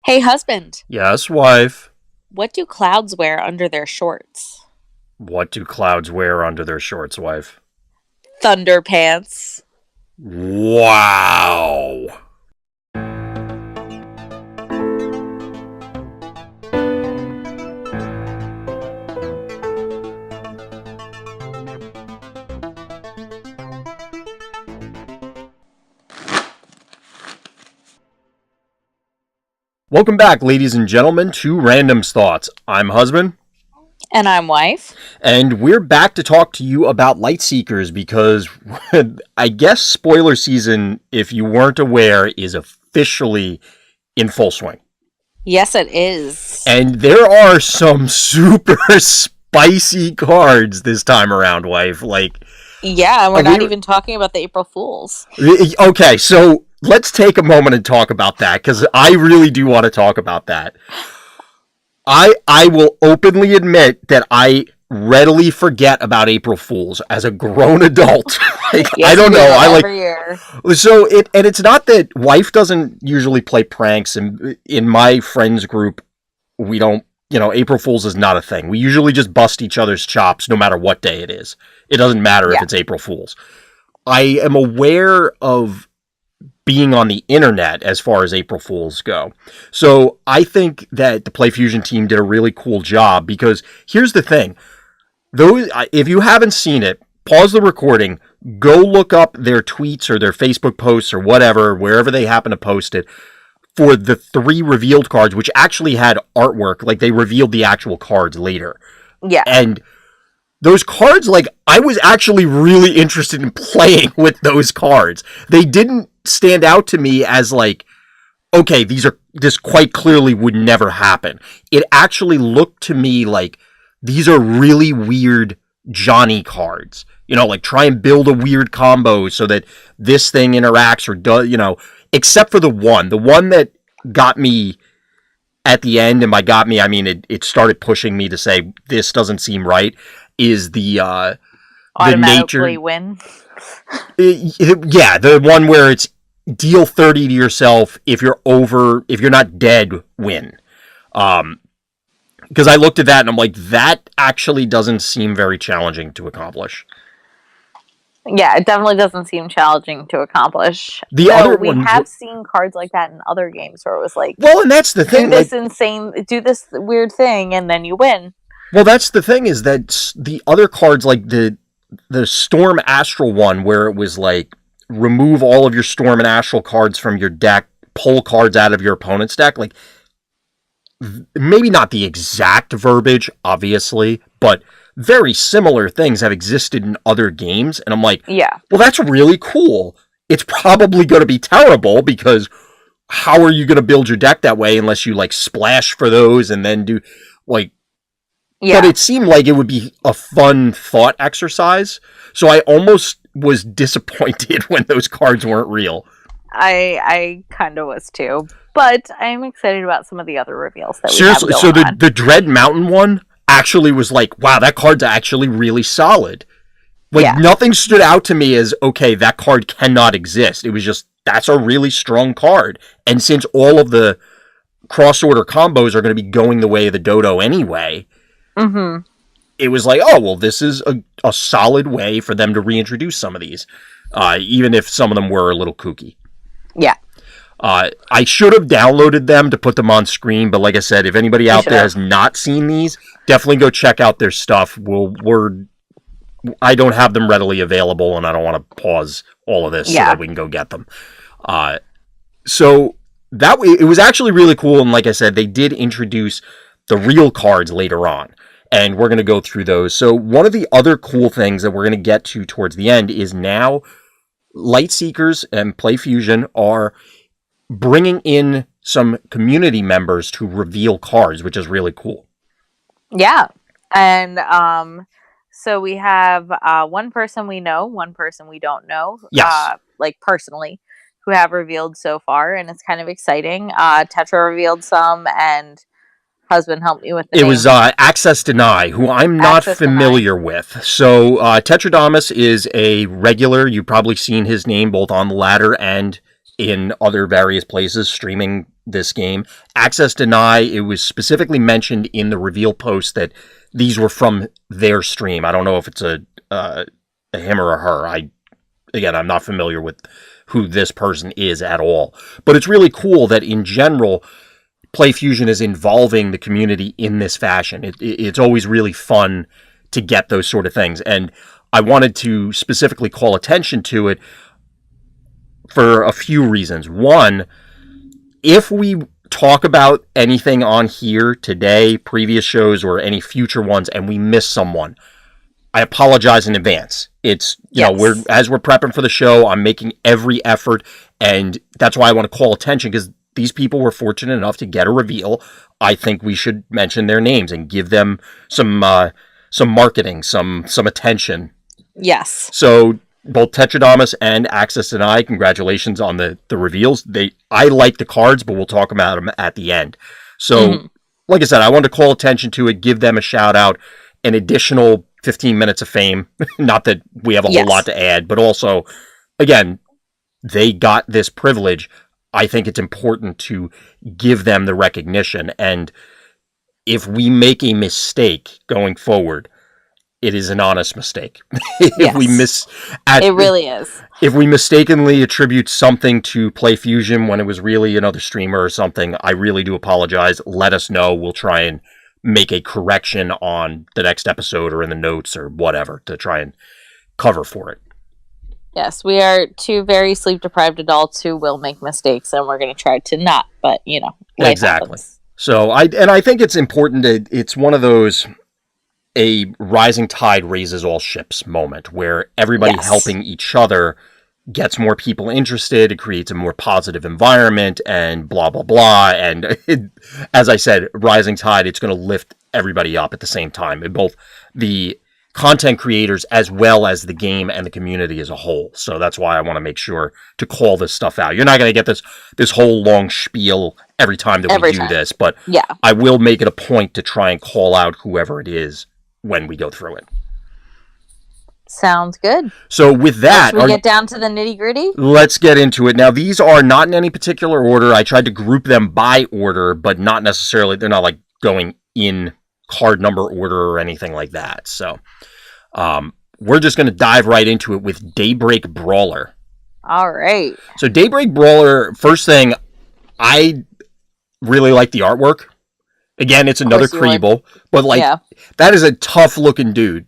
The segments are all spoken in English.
Hey, husband, Yes, wife. what do clouds wear under their shorts? What do clouds wear under their shorts, wife? Thunder pants. Wow. Welcome back, ladies and gentlemen, to Random's Thoughts. I'm husband, And I'm wife. and we're back to talk to you about Lightseekers because I guess spoiler season, if you weren't aware, is officially in full swing. Yes, it is. And there are some super spicy cards this time around, wife. Yeah, and we're not even talking about the April Fools. Okay, so let's take a moment and talk about that, because I really do want to talk about that. I will openly admit that I readily forget about April Fools as a grown adult. Yes, I don't know. Every year. So it's not that wife doesn't usually play pranks, and in my friends group, we don't. April Fools is not a thing. We usually just bust each other's chops no matter what day it is. It doesn't matter if it's April Fools. I am aware of being on the internet as far as April Fools go. So I think that the Play Fusion team did a really cool job, because here's the thing. If you haven't seen it, pause the recording, go look up their tweets or their Facebook posts or whatever, wherever they happen to post it, for the 3 revealed cards, which actually had artwork. Like, they revealed the actual cards later. Yeah. And those cards, I was actually really interested in playing with those cards. They didn't stand out to me as okay, this quite clearly would never happen. It actually looked to me like these are really weird Johnny cards. Try and build a weird combo so that this thing interacts or does, except for the one that got me at the end. And by got me, I mean, it started pushing me to say, this doesn't seem right, is the automatically win. Yeah, the one where it's deal 30 to yourself. If you're not dead, win. Because I looked at that and I'm like, that actually doesn't seem very challenging to accomplish. Yeah, it definitely doesn't seem challenging to accomplish. We have seen cards like that in other games where it was like, well, and that's the thing. Do this weird thing, and then you win. Well, that's the thing, is that the other cards, like the Storm Astral one, where it was like, remove all of your Storm and Astral cards from your deck, pull cards out of your opponent's deck. Like, maybe not the exact verbiage, obviously, but very similar things have existed in other games. And I'm like, yeah, well, that's really cool. It's probably going to be terrible, because how are you going to build your deck that way unless you splash for those and then do yeah. But it seemed like it would be a fun thought exercise. So I almost was disappointed when those cards weren't real. I kind of was too. But I'm excited about some of the other reveals that Seriously, we have so going on. The Dread Mountain one actually was like, wow, that card's actually really solid. Nothing stood out to me as, okay, that card cannot exist. It was just, that's a really strong card. And since all of the cross-order combos are going to be going the way of the Dodo anyway, it was like, oh, well, this is a solid way for them to reintroduce some of these, even if some of them were a little kooky. Yeah. I should have downloaded them to put them on screen, but like I said, if anybody out there has not seen these, definitely go check out their stuff. I don't have them readily available, and I don't want to pause all of this so that we can go get them. So it was actually really cool, and like I said, they did introduce the real cards later on, and we're going to go through those. So one of the other cool things that we're going to get to towards the end is now Lightseekers and Play Fusion are bringing in some community members to reveal cards, which is really cool. Yeah. And so we have one person we know, one person we don't know. Yes. Personally, who have revealed so far, and it's kind of exciting. Tetra revealed some, and husband helped me with the name. It was Access Deny, who I'm not familiar with. So Tetradamus is a regular. You've probably seen his name both on the ladder and in other various places, streaming this game. Access Deny, it was specifically mentioned in the reveal post that these were from their stream. I don't know if it's a him or a her. I'm not familiar with who this person is at all. But it's really cool that in general, PlayFusion is involving the community in this fashion. It's always really fun to get those sort of things. And I wanted to specifically call attention to it for a few reasons. One, if we talk about anything on here today, previous shows, or any future ones, and we miss someone, I apologize in advance. It's, you know, as we're prepping for the show, I'm making every effort, and that's why I want to call attention, because these people were fortunate enough to get a reveal. I think we should mention their names and give them some marketing, some attention. Yes. So both Tetradamus and Access Deny, congratulations on the reveals. I like the cards, but we'll talk about them at the end. So, like I said, I wanted to call attention to it, give them a shout out, an additional 15 minutes of fame. Not that we have a whole lot to add, but also, again, they got this privilege. I think it's important to give them the recognition. And if we make a mistake going forward, it is an honest mistake. If we it really is. If we mistakenly attribute something to PlayFusion when it was really another streamer or something, I really do apologize. Let us know. We'll try and make a correction on the next episode or in the notes or whatever to try and cover for it. Yes, we are two very sleep-deprived adults who will make mistakes, and we're going to try to not, but, you know, exactly. Happens. So, I think it's important it's one of those, a rising tide raises all ships moment, where everybody helping each other gets more people interested, it creates a more positive environment, and blah, blah, blah. And as I said, rising tide, it's going to lift everybody up at the same time, in both the content creators as well as the game and the community as a whole. So that's why I want to make sure to call this stuff out. You're not going to get this whole long spiel every time that we do this, but I will make it a point to try and call out whoever it is when we go through it. Sounds good. So with that, we get down to the nitty-gritty? Let's get into it. Now, these are not in any particular order. I tried to group them by order, but not necessarily, they're not like going in card number order or anything like that. So we're just going to dive right into it with Daybreak Brawler. All right. So Daybreak Brawler, first thing, I really like the artwork. Again, it's another Creeble, but that is a tough looking dude.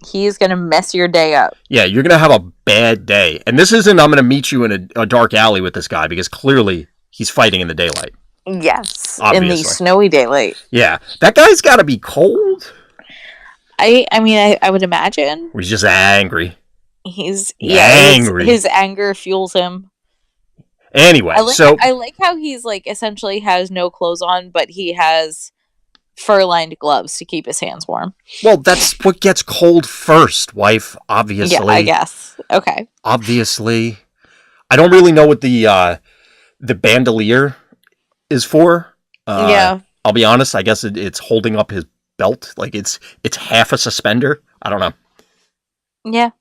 He's going to mess your day up. Yeah, you're going to have a bad day. And this isn't, I'm going to meet you in a dark alley with this guy, because clearly he's fighting in the daylight. Yes, obviously. In the snowy daylight. Yeah, that guy's got to be cold. I mean, I would imagine. He's just angry. He's angry. His anger fuels him. Anyway, I like how he's like essentially has no clothes on, but he has fur-lined gloves to keep his hands warm. Well, that's what gets cold first, wife, obviously. Yeah, I guess. Okay. Obviously. I don't really know what the bandolier is for. I'll be honest, I guess it's holding up his belt. Like it's half a suspender. I don't know. Yeah,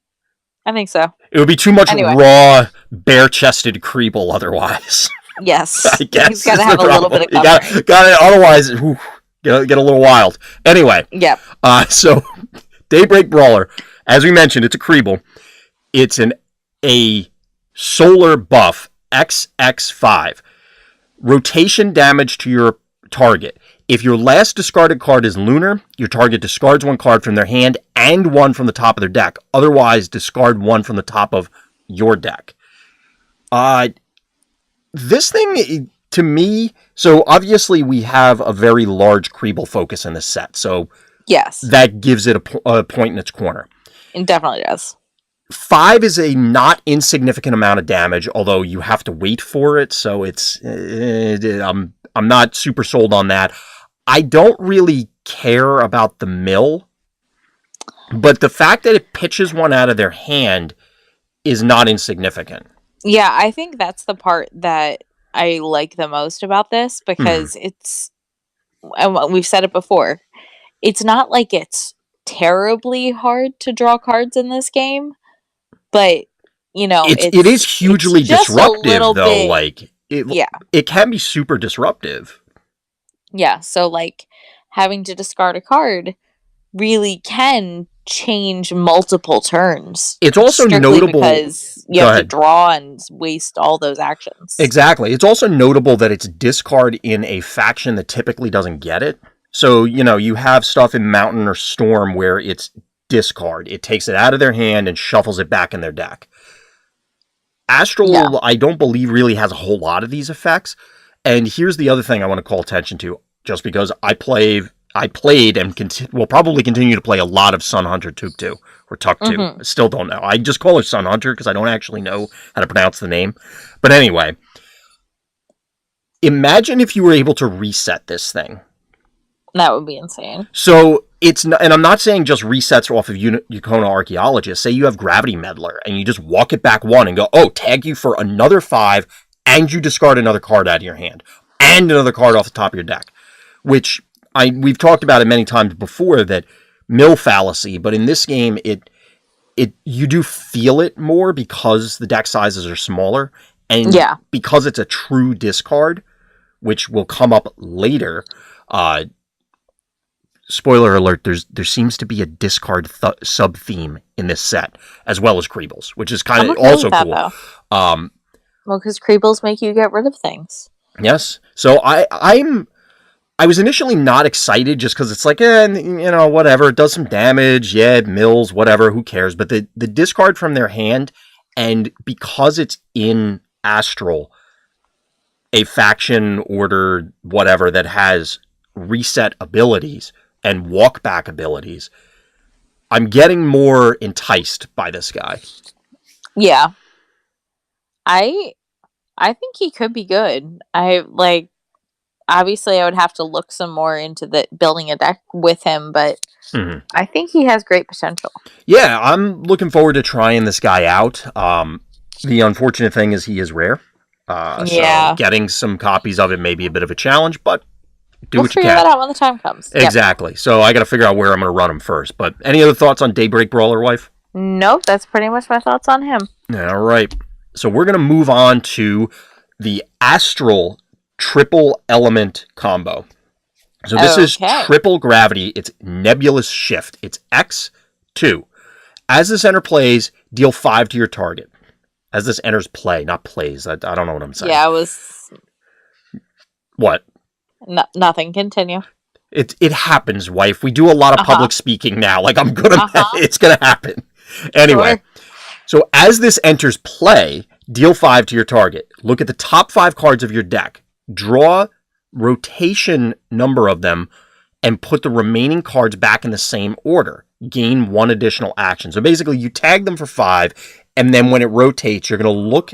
I think so. It would be too much raw, bare-chested Creeble otherwise. Yes. I guess. He's got to have a little bit of cover. Got it, otherwise, get a little wild. Anyway. Yep. So, Daybreak Brawler, as we mentioned, it's a Creeble. It's a solar buff, XX5. Rotation damage to your target. If your last discarded card is Lunar, your target discards one card from their hand and one from the top of their deck. Otherwise, discard one from the top of your deck. This thing, to me, so obviously we have a very large Creeble focus in this set. So yes, that gives it a point in its corner. It definitely does. 5 is a not insignificant amount of damage, although you have to wait for it. So it's, I'm not super sold on that. I don't really care about the mill, but the fact that it pitches one out of their hand is not insignificant. Yeah, I think that's the part that I like the most about this, because it's, and we've said it before, it's not like it's terribly hard to draw cards in this game, but, you know, it is hugely disruptive, though. Like, Yeah. it can be super disruptive. Yeah, so, like, having to discard a card really can change multiple turns. It's also strictly notable. because you Go have to ahead. draw and waste all those actions. Exactly. It's also notable that it's discard in a faction that typically doesn't get it. So, you have stuff in Mountain or Storm where it's discard. It takes it out of their hand and shuffles it back in their deck. Astral, Yeah. I don't believe really has a whole lot of these effects. And here's the other thing I want to call attention to, just because I played and will probably continue to play a lot of Sun Hunter Tuktu, or Tuktu. I still don't know. I just call her Sun Hunter because I don't actually know how to pronounce the name. But anyway, imagine if you were able to reset this thing. That would be insane. So it's not, and I'm not saying just resets off of Yukona Archaeologist. Say you have Gravity Meddler and you just walk it back 1 and go, oh, tag you for another 5, and you discard another card out of your hand and another card off the top of your deck. Which we've talked about it many times before, that mill fallacy, but in this game you do feel it more because the deck sizes are smaller, and because it's a true discard, which will come up later. Spoiler alert, there seems to be a discard sub-theme in this set, as well as Creebles, which is kind of also cool. Well, because Creebles make you get rid of things. Yes. So I was initially not excited just because it's like, whatever, it does some damage, it mills, whatever, who cares? But the discard from their hand, and because it's in Astral, a faction, order, whatever, that has reset abilities and walk back abilities, I'm getting more enticed by this guy. Yeah. I think he could be good. Obviously I would have to look some more into building a deck with him, but I think he has great potential. Yeah, I'm looking forward to trying this guy out. The unfortunate thing is he is rare. So getting some copies of it may be a bit of a challenge, but we'll what you can. We'll figure that out when the time comes. Exactly. Yep. So I got to figure out where I'm going to run him first. But any other thoughts on Daybreak Brawler, wife? Nope, that's pretty much my thoughts on him. All right. So we're going to move on to the Astral triple element combo. So this is triple gravity. It's nebulous shift. It's X2. As this enter plays, deal 5 to your target. As this enters play, not plays. I don't know what I'm saying. Yeah, it was... What? Nothing. Continue. It happens, wife. We do a lot of public speaking now. Like, it's gonna happen. Anyway, so as this enters play, deal 5 to your target. Look at the top 5 cards of your deck. Draw rotation number of them and put the remaining cards back in the same order. Gain 1 additional action. So basically, you tag them for 5, and then when it rotates, you're going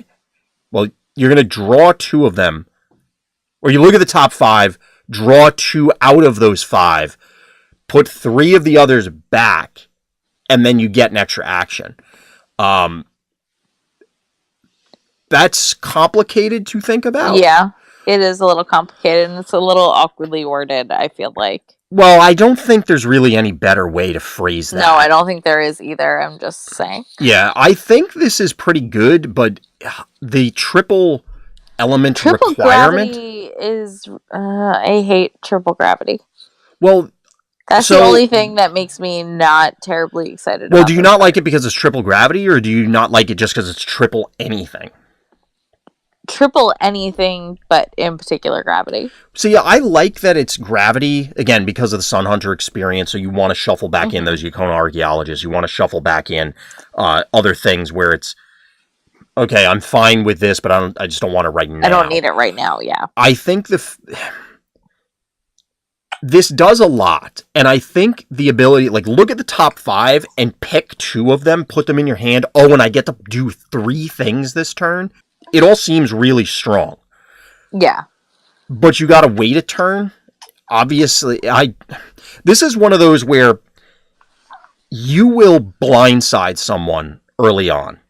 to draw 2 of them. Or you look at the top 5, draw 2 out of those 5, put 3 of the others back, and then you get an extra action. That's complicated to think about. Yeah, it is a little complicated, and it's a little awkwardly worded, I feel like. Well, I don't think there's really any better way to phrase that. No, I don't think there is either. I'm just saying. Yeah, I think this is pretty good, but the triple element requirement... gravity is... I hate triple gravity. Well, that's the only thing that makes me not terribly excited about. Well, do you not like it because it's triple gravity, or do you not like it just because it's triple anything? Triple anything, but in particular gravity. So yeah, I like that it's gravity, again, because of the Sun Hunter experience, so you want to shuffle back in those Yukona Archaeologists, you want to shuffle back in other things where it's, okay, I'm fine with this, but I just don't want it right now. I don't need it right now, yeah. I think this does a lot, and I think the ability, like, look at the top 5 and pick 2 of them, put them in your hand, and I get to do 3 things this turn. It all seems really strong. Yeah. But you gotta wait a turn. Obviously, this is one of those where you will blindside someone early on.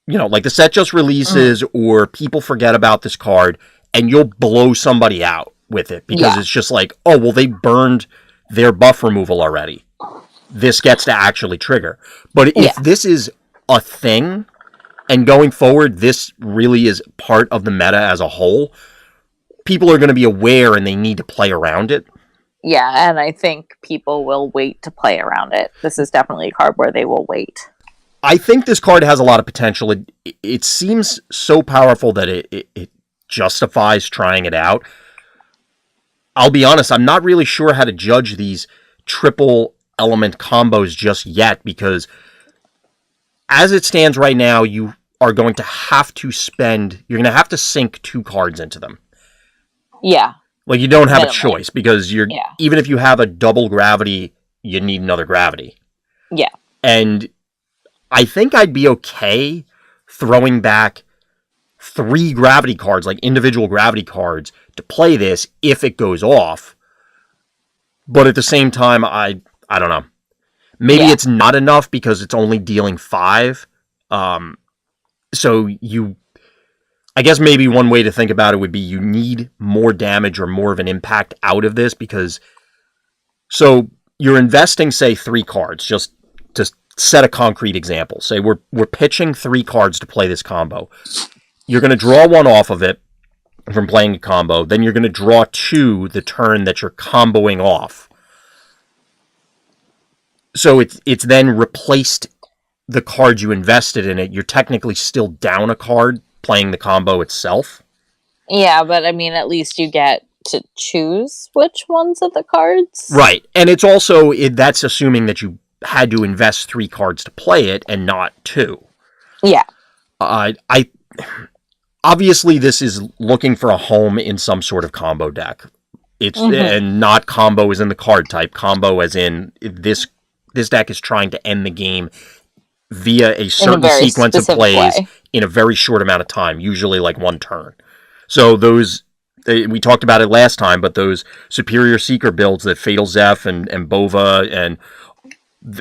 You know, like the set just releases or people forget about this card and you'll blow somebody out with it because it's just like, oh, well, they burned their buff removal already. This gets to actually trigger. But if this is a thing, And going forward, this really is part of the meta as a whole. People are going to be aware and they need to play around it. Yeah, and I think people will wait to play around it. This is definitely a card where they will wait. I think this card has a lot of potential. It seems so powerful that it justifies trying it out. I'll be honest, I'm not really sure how to judge these triple element combos just yet, because as it stands right now, you are going to have to you're going to have to sink 2 cards into them. Yeah. Like, you don't have a choice, because even if you have a double gravity, you need another gravity. Yeah. And I think I'd be okay throwing back 3 gravity cards, like individual gravity cards, to play this if it goes off. But at the same time, I don't know. Maybe it's not enough because it's only dealing 5. So I guess maybe one way to think about it would be you need more damage or more of an impact out of this, because so you're investing, say, 3 cards, just to set a concrete example. Say we're pitching 3 cards to play this combo. You're going to draw 1 off of it from playing a combo. Then you're going to draw 2 the turn that you're comboing off. So it's then replaced the card you invested in it. You're technically still down a card playing the combo itself. Yeah, but I mean, at least you get to choose which ones of the cards. Right. And it's also, that's assuming that you had to invest 3 cards to play it and not 2. Yeah. Obviously this is looking for a home in some sort of combo deck. It's and not combo as in the card type, combo as in this deck is trying to end the game via a certain sequence of plays in a very short amount of time, usually like 1 turn. So we talked about it last time, but those Superior Seeker builds that Fatal Zeph and Bova and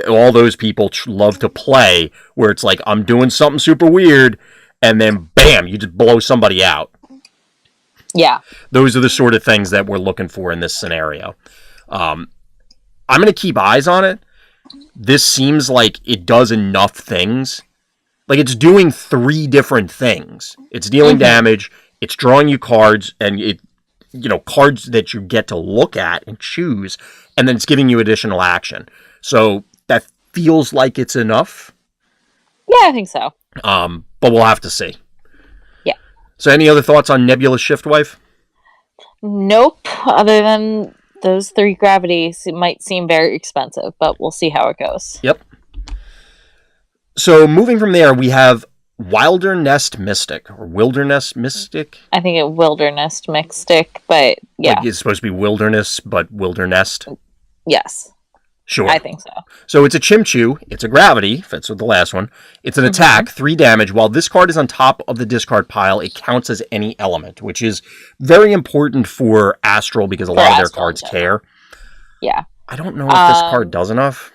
all those people love to play, where it's like, I'm doing something super weird, and then bam, you just blow somebody out. Yeah. Those are the sort of things that we're looking for in this scenario. I'm going to keep eyes on it. This seems like it does enough things. Like, it's doing 3 different things. It's dealing damage, it's drawing you cards, and cards that you get to look at and choose, and then it's giving you additional action. So that feels like it's enough. Yeah, I think so. But we'll have to see. Yeah. So any other thoughts on Nebula Shiftwife? Nope. Other than those 3 gravities, it might seem very expensive, but we'll see how it goes. Yep. So moving from there, we have Wildernest Mystic, or Wilderness Mystic. I think it Wilderness Mystic, but yeah. Like, it's supposed to be Wilderness, but Wildernest? Yes. Sure. I think so. So it's a Chimchu, it's a gravity, fits with the last one. It's an attack, 3 damage. While this card is on top of the discard pile, it counts as any element, which is very important for Astral, because a lot of their cards care. Yeah. I don't know if this card does enough.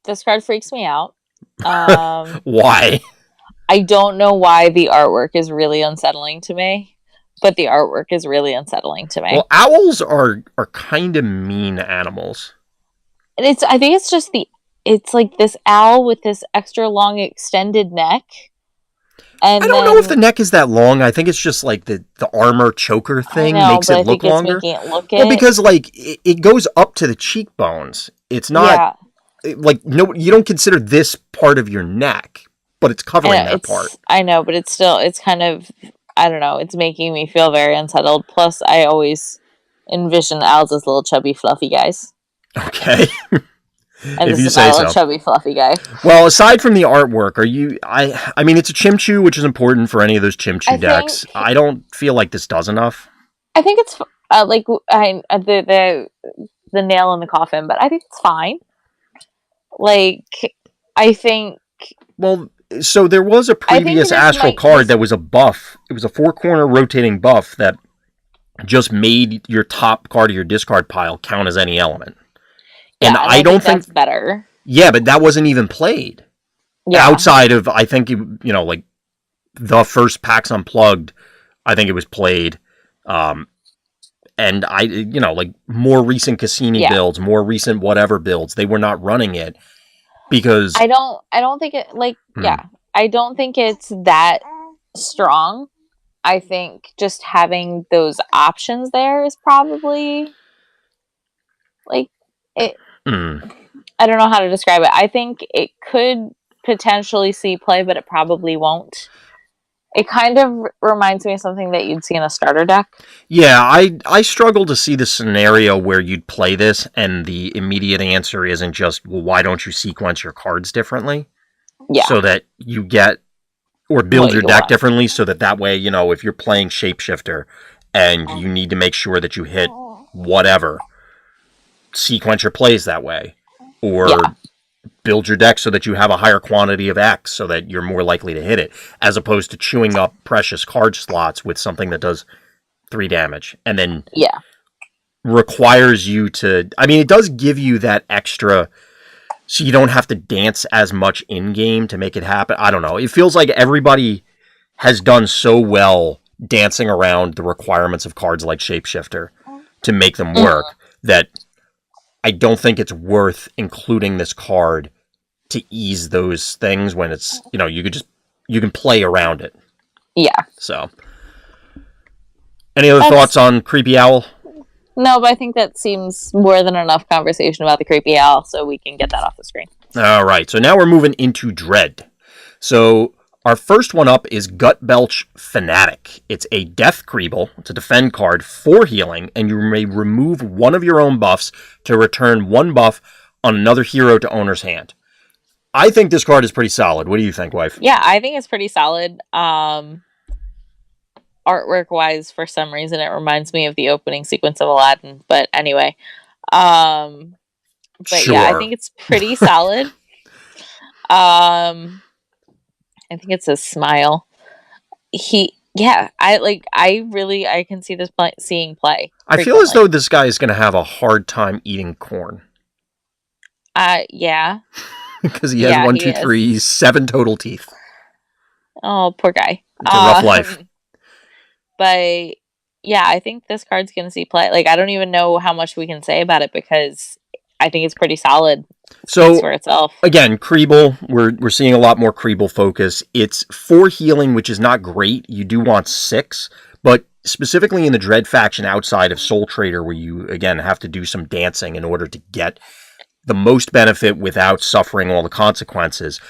This card freaks me out. Why? I don't know why the artwork is really unsettling to me, but the artwork is really unsettling to me. Well, owls are kind of mean animals. And I think it's just it's like this owl with this extra long extended neck. And I don't know if the neck is that long. I think it's just like the armor choker thing makes it look longer. Well, because like it goes up to the cheekbones. It's not like you don't consider this part of your neck, but it's covering that part. I know, but it's kind of, I don't know. It's making me feel very unsettled. Plus, I always envision owls as little chubby fluffy guys. Okay. And this is my little chubby fluffy guy. Well, aside from the artwork, I mean, it's a Chimchu, which is important for any of those Chimchu decks. I don't feel like this does enough. I think it's like the nail in the coffin, but I think it's fine. Like, I think. Well, so there was a previous Astral card that was a buff. It was a 4-corner rotating buff that just made your top card of your discard pile count as any element. Yeah, and I don't think that's better. Yeah, but that wasn't even played. Yeah. Outside of, I think, like the first PAX Unplugged, I think it was played. And like more recent Cassini builds, more recent whatever builds, they were not running it because I don't think it, like, I don't think it's that strong. I think just having those options there is probably like it. I don't know how to describe it. I think it could potentially see play, but it probably won't. It kind of reminds me of something that you'd see in a starter deck. Yeah, I struggle to see the scenario where you'd play this and the immediate answer isn't just, well, why don't you sequence your cards differently? Yeah. So that you get, or build your deck differently so that way, you know, if you're playing Shapeshifter and you need to make sure that you hit whatever, sequence your plays that way. Or build your deck so that you have a higher quantity of X so that you're more likely to hit it, as opposed to chewing up precious card slots with something that does 3 damage and then requires you to... I mean, it does give you that extra, so you don't have to dance as much in-game to make it happen. I don't know. It feels like everybody has done so well dancing around the requirements of cards like Shapeshifter to make them work that I don't think it's worth including this card to ease those things when it's, you know, you can play around it. Yeah. So, any other thoughts on Creepy Owl? No, but I think that seems more than enough conversation about the Creepy Owl, so we can get that off the screen. All right, so now we're moving into Dread. So, our first one up is Gut Belch Fanatic. It's a Death Creeble. It's a defend card, 4 healing, and you may remove one of your own buffs to return 1 buff on another hero to owner's hand. I think this card is pretty solid. What do you think, wife? Yeah, I think it's pretty solid. Artwork-wise, for some reason, it reminds me of the opening sequence of Aladdin. But anyway. But sure. Yeah, I think it's pretty solid. I think it's a smile. I can see this seeing play. I feel as though this guy is going to have a hard time eating corn. Yeah. Because he has 1, 2, 3, 7 total teeth. Oh, poor guy. It's a rough life. But yeah, I think this card's going to see play. Like, I don't even know how much we can say about it because I think it's pretty solid. So, for itself. Again, Creeble, we're seeing a lot more Creeble focus. It's 4 healing, which is not great. You do want 6, but specifically in the Dread faction outside of Soul Trader, where you, again, have to do some dancing in order to get the most benefit without suffering all the consequences.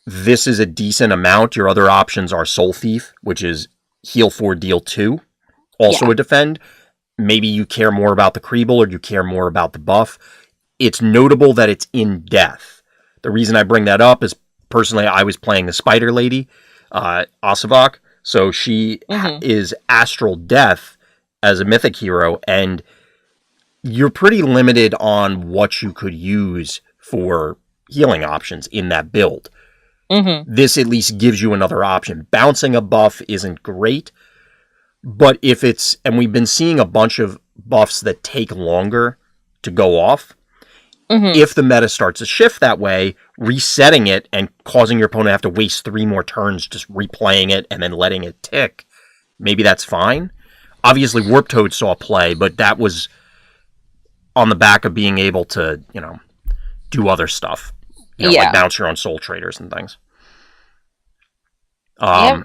This is a decent amount. Your other options are Soul Thief, which is heal 4, deal 2, also a defend. Maybe you care more about the Creeble or you care more about the buff. It's notable that it's in death. The reason I bring that up is, personally, I was playing the Spider Lady, Asavak, so she is Astral Death as a mythic hero, and you're pretty limited on what you could use for healing options in that build. This at least gives you another option. Bouncing a buff isn't great, but if it's... And we've been seeing a bunch of buffs that take longer to go off. If the meta starts to shift that way, resetting it and causing your opponent to have to waste 3 more turns just replaying it and then letting it tick, maybe that's fine. Obviously, Warp Toad saw play, but that was on the back of being able to, you know, do other stuff. You know, like bounce your own Soul Traders and things. I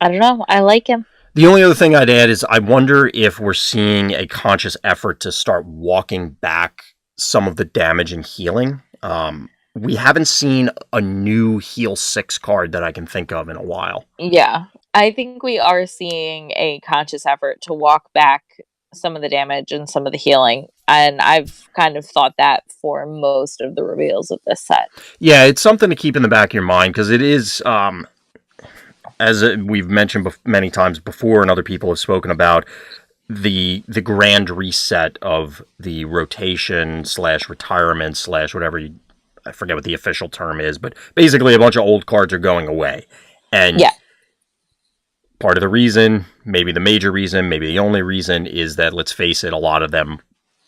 don't know. I like him. The only other thing I'd add is I wonder if we're seeing a conscious effort to start walking back some of the damage and healing. We haven't seen a new heal 6 card that I can think of in a while. Yeah, I think we are seeing a conscious effort to walk back some of the damage and some of the healing. And I've kind of thought that for most of the reveals of this set. Yeah, it's something to keep in the back of your mind because it is... as we've mentioned many times before and other people have spoken about, the grand reset of the rotation / retirement / whatever, I forget what the official term is, but basically a bunch of old cards are going away. And part of the reason, maybe the major reason, maybe the only reason, is that, let's face it, a lot of them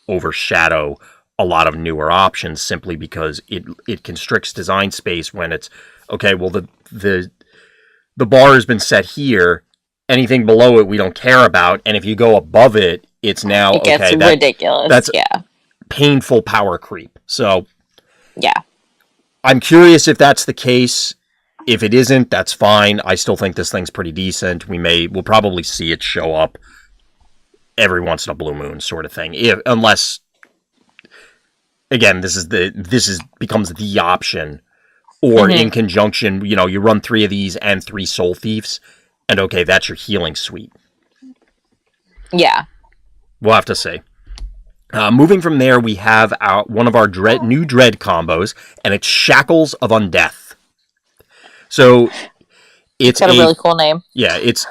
overshadow a lot of newer options simply because it constricts design space when it's, okay, well, the bar has been set here. Anything below it, we don't care about. And if you go above it, it's now... It gets ridiculous. That's painful power creep. So... Yeah. I'm curious if that's the case. If it isn't, that's fine. I still think this thing's pretty decent. We'll probably see it show up every once in a blue moon sort of thing. Unless, again, this becomes the option, or in conjunction, you run 3 of these and 3 Soul Thieves, and okay, that's your healing suite. Yeah. We'll have to see. Moving from there, we have one of our new dread combos, and it's Shackles of Undeath. So it's got a really cool name. Yeah, it's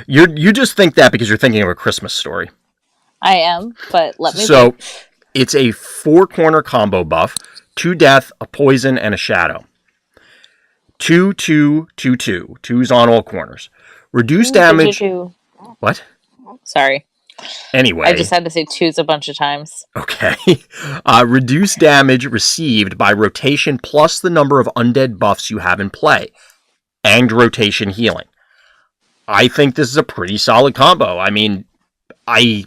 you just think that because you're thinking of A Christmas Story. I am, but let me. So it's a 4-corner combo buff: 2 death, a poison, and a shadow. 2, 2, 2, 2. 2's on all corners. Reduce damage. 2. What? Sorry. Anyway. I just had to say 2's a bunch of times. Okay. Reduce damage received by rotation plus the number of undead buffs you have in play. And rotation healing. I think this is a pretty solid combo. I mean, I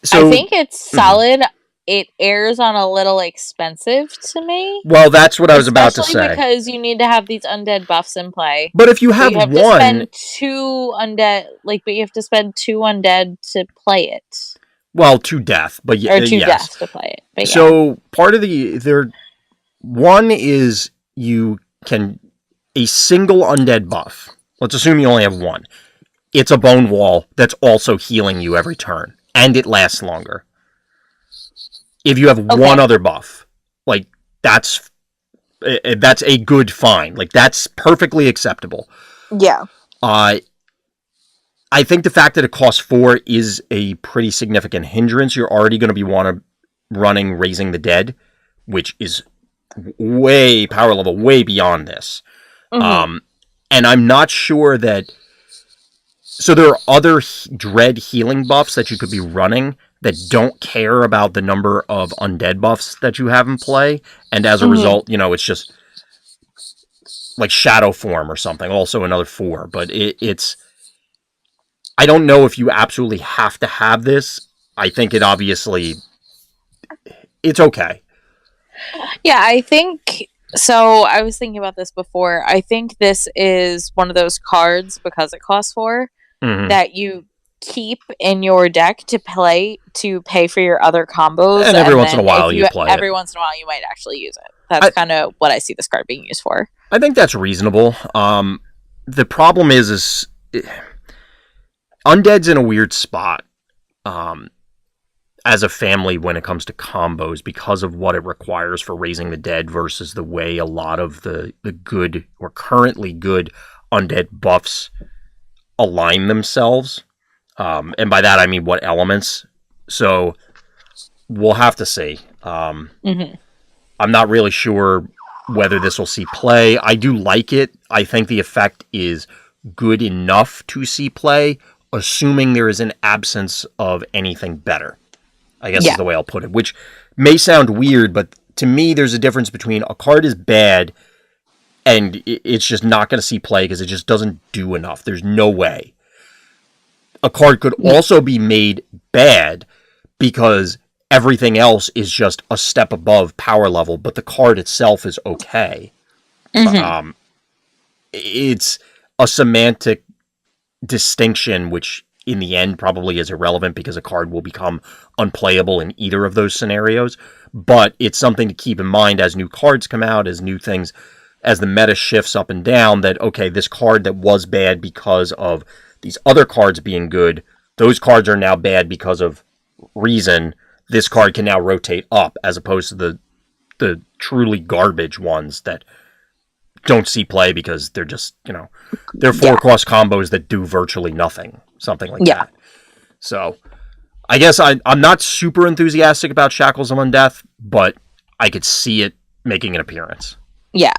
think it's solid. It airs on a little expensive to me. Well, that's what I was about to say. Especially because you need to have these undead buffs in play. But if you have, to spend 2 undead, but you have to spend 2 undead to play it. Well, 2 death, but or 2 death to play it. But so part of one is you can a single undead buff. Let's assume you only have 1. It's a bone wall that's also healing you every turn, and it lasts longer. If you have 1 other buff, that's a good find. That's perfectly acceptable. Yeah. I think the fact that it costs 4 is a pretty significant hindrance. You're already going to be running Raising the Dead, which is power level way beyond this. Mm-hmm. And I'm not sure that. So there are other dread healing buffs that you could be running that don't care about the number of undead buffs that you have in play, and as a result, it's just like Shadow Form or something, also another 4, but it's I don't know if you absolutely have to have this. I think it's okay. Yeah, I think so. I was thinking about this before. I think this is one of those cards, because it costs 4, that you keep in your deck to pay for your other combos, and every once in a while you play every once in a while you might actually use it. That's kind of what I see this card being used for. I think that's reasonable. The problem is Undead's in a weird spot as a family when it comes to combos because of what it requires for Raising the Dead versus the way a lot of the good or currently good undead buffs align themselves. And by that I mean what elements. So we'll have to see. I'm not really sure whether this will see play. I do like it. I think the effect is good enough to see play, assuming there is an absence of anything better, I guess is the way I'll put it, which may sound weird, but to me there's a difference between a card is bad and it's just not going to see play because it just doesn't do enough. There's no way. A card could also be made bad because everything else is just a step above power level, but the card itself is okay. It's a semantic distinction, which in the end probably is irrelevant because a card will become unplayable in either of those scenarios. But it's something to keep in mind as new cards come out, as new things, as the meta shifts up and down, that, okay, this card that was bad because of these other cards being good, those cards are now bad because of reason. This card can now rotate up, as opposed to the truly garbage ones that don't see play because they're just, they're 4-cost combos that do virtually nothing. Something like that. So, I guess I'm not super enthusiastic about Shackles of Undeath, but I could see it making an appearance. Yeah.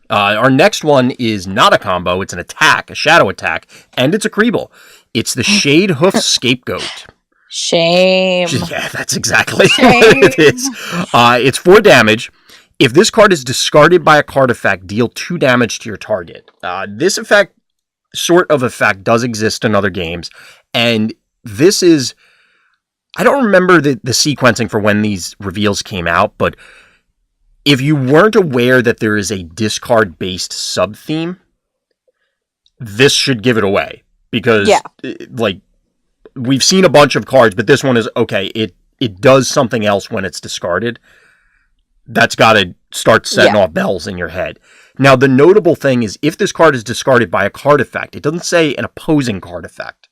Our next one is not a combo, it's an attack, a shadow attack, and it's a Creeble. It's the Shade Hoof Scapegoat. Shame. Yeah, that's exactly what it is. It's 4 damage. If this card is discarded by a card effect, deal 2 damage to your target. This sort of effect does exist in other games, and this is... I don't remember the sequencing for when these reveals came out, but If you weren't aware that there is a discard-based sub-theme, this should give it away. Because, like, we've seen a bunch of cards, but this one is, okay, it does something else when it's discarded. That's got to start setting off bells in your head. Now, the notable thing is, if this card is discarded by a card effect, it doesn't say an opposing card effect.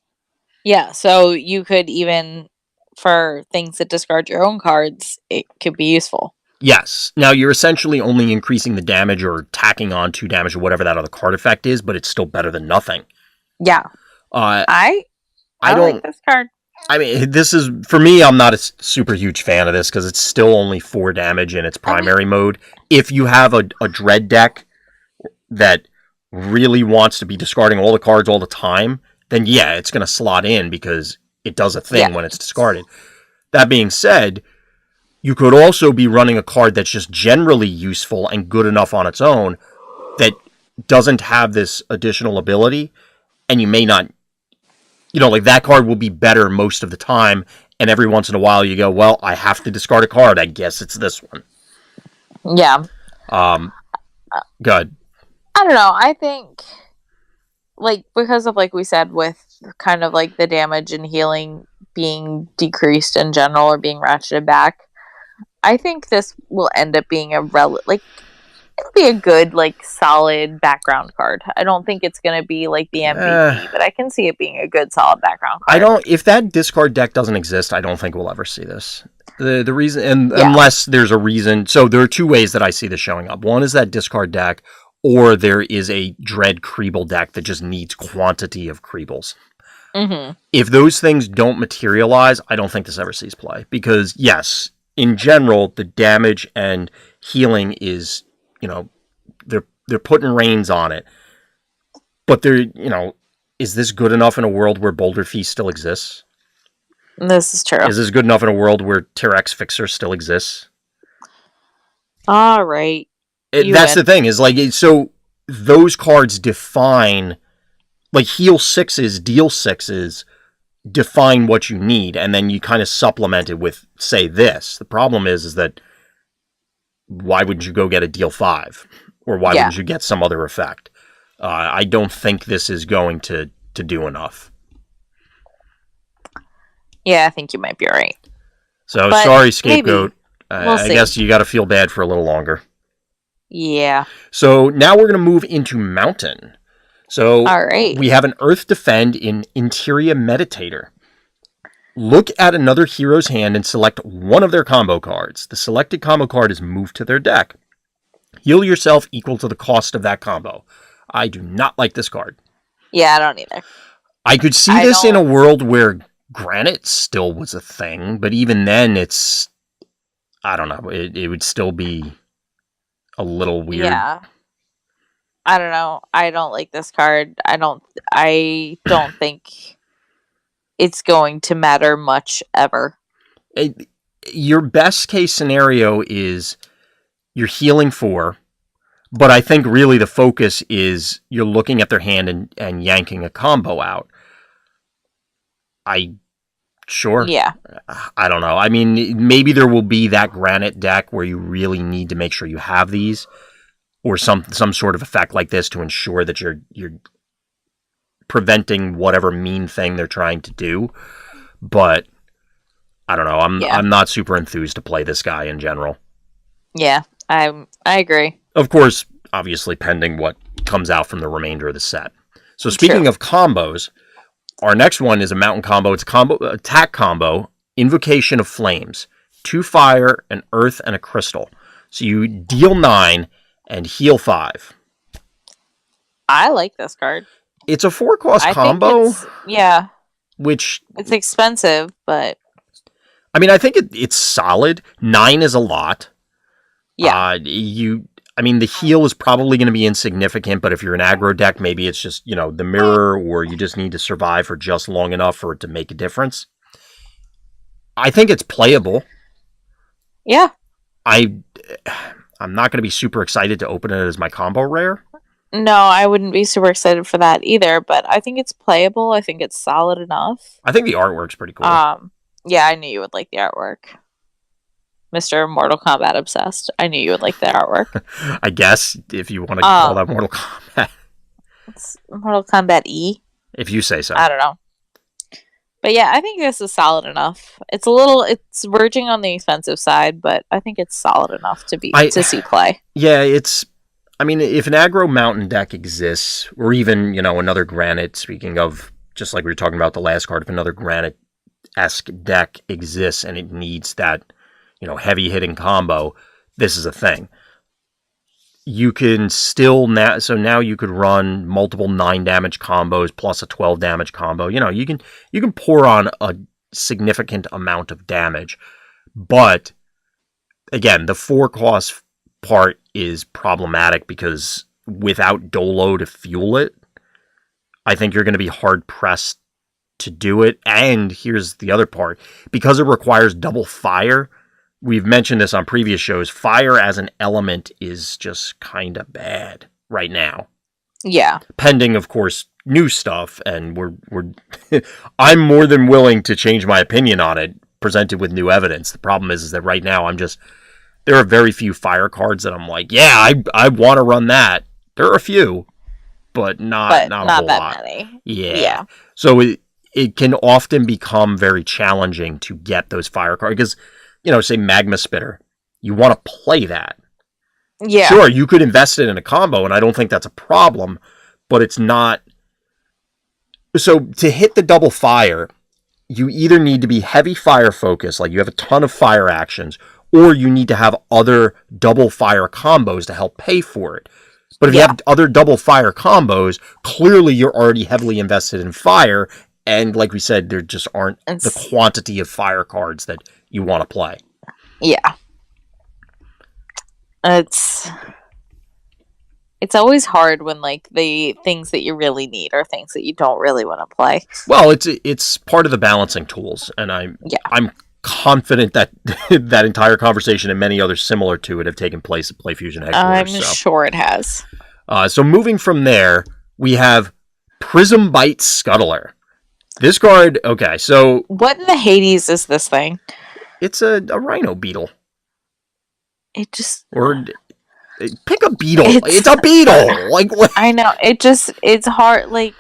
Yeah, so you could even, for things that discard your own cards, it could be useful. Yes. Now, you're essentially only increasing the damage or tacking on 2 damage or whatever that other card effect is, but it's still better than nothing. Yeah. I don't like this card. I mean, this is, for me, I'm not a super huge fan of this because it's still only 4 damage in its primary mode. If you have a Dread deck that really wants to be discarding all the cards all the time, then yeah, it's going to slot in because it does a thing when it's discarded. That being said, you could also be running a card that's just generally useful and good enough on its own that doesn't have this additional ability, and you may not, like that card will be better most of the time, and every once in a while you go, well, I have to discard a card, I guess it's this one. Yeah. Good. I don't know, I think, like, because of, like we said, with kind of, like, the damage and healing being decreased in general or being ratcheted back, I think this will end up being it'll be a good, like, solid background card. I don't think it's going to be, like, the MVP, but I can see it being a good, solid background card. If that discard deck doesn't exist, I don't think we'll ever see this. The reason, unless there's a reason, so there are 2 ways that I see this showing up. One is that discard deck, or there is a Dread Creeble deck that just needs quantity of Creebles. Mm-hmm. If those things don't materialize, I don't think this ever sees play. Because, yes, in general, the damage and healing is, they're putting reins on it. But is this good enough in a world where Boulder Feast still exists? This is true. Is this good enough in a world where Terrax Fixer still exists? All right. That's the thing, is like, so those cards define, like, heal 6s, deal 6s, define what you need, and then you kind of supplement it with, say, this. The problem is that why wouldn't you go get a deal 5? Or why wouldn't you get some other effect? I don't think this is going to do enough. Yeah, I think you might be right. So, sorry, Scapegoat. I guess you got to feel bad for a little longer. Yeah. So, now we're going to move into Mountain. So, we have an Earth Defend in Interior Meditator. Look at another hero's hand and select one of their combo cards. The selected combo card is moved to their deck. Heal yourself equal to the cost of that combo. I do not like this card. Yeah, I don't either. I could see this in a world where Granite still was a thing, but even then it's, I don't know, it would still be a little weird. Yeah. I don't know. I don't like this card. I don't think it's going to matter much ever. Your best case scenario is you're healing 4, but I think really the focus is you're looking at their hand and yanking a combo out. Yeah. I don't know. I mean, maybe there will be that Granite deck where you really need to make sure you have these, or some sort of effect like this to ensure that you're preventing whatever mean thing they're trying to do. But I don't know. I'm not super enthused to play this guy in general. Yeah, I agree. Of course, obviously pending what comes out from the remainder of the set. So speaking of combos, our next one is a Mountain combo. It's a attack combo, Invocation of Flames, 2 fire, an earth, and a crystal. So you deal 9 and heal 5. I like this card. It's a 4-cost combo. Which... It's expensive, but... I mean, I think it's solid. 9 is a lot. Yeah. The heal is probably going to be insignificant, but if you're an aggro deck, maybe it's just, the mirror, or you just need to survive for just long enough for it to make a difference. I think it's playable. Yeah. I'm not going to be super excited to open it as my combo rare. No, I wouldn't be super excited for that either, but I think it's playable. I think it's solid enough. I think the artwork's pretty cool. Yeah, I knew you would like the artwork. Mr. Mortal Kombat obsessed. I knew you would like the artwork. I guess, if you want to call that Mortal Kombat. It's Mortal Kombat E. If you say so. I don't know. But yeah, I think this is solid enough. It's verging on the expensive side, but I think it's solid enough to see play. Yeah, if an aggro mountain deck exists, or even, another granite, speaking of, just like we were talking about the last card, if another granite-esque deck exists and it needs that, heavy hitting combo, this is a thing. You can still now you could run multiple 9 damage combos plus a 12 damage combo. You can pour on a significant amount of damage, but again, the 4 cost part is problematic because without Dolo to fuel it, I think you're going to be hard pressed to do it. And here's the other part, because it requires double fire. We've mentioned this on previous shows. Fire as an element is just kind of bad right now. Yeah. Pending, of course, new stuff, and we're I'm more than willing to change my opinion on it, presented with new evidence. The problem is that right now there are very few fire cards that I'm like, yeah, I want to run that. There are a few, but not a whole that lot. Many. Yeah. So it can often become very challenging to get those fire cards because, say Magma Spitter, you want to play that. Yeah. Sure, you could invest it in a combo, and I don't think that's a problem, but it's not. So to hit the double fire, you either need to be heavy fire focused, like you have a ton of fire actions, or you need to have other double fire combos to help pay for it. But if you have other double fire combos, clearly you're already heavily invested in fire, and like we said, there just aren't the quantity of fire cards that you want to play. Yeah. It's always hard when the things that you really need are things that you don't really want to play. Well, it's part of the balancing tools, and I'm confident that that entire conversation and many others similar to it have taken place at PlayFusion headquarters. I'm sure it has. So moving from there, we have Prism Bite Scuttler. This card, okay, so what in the Hades is this thing? It's a rhino beetle. It just pick a beetle. It's a beetle. Like what? I know. It's hard. Like,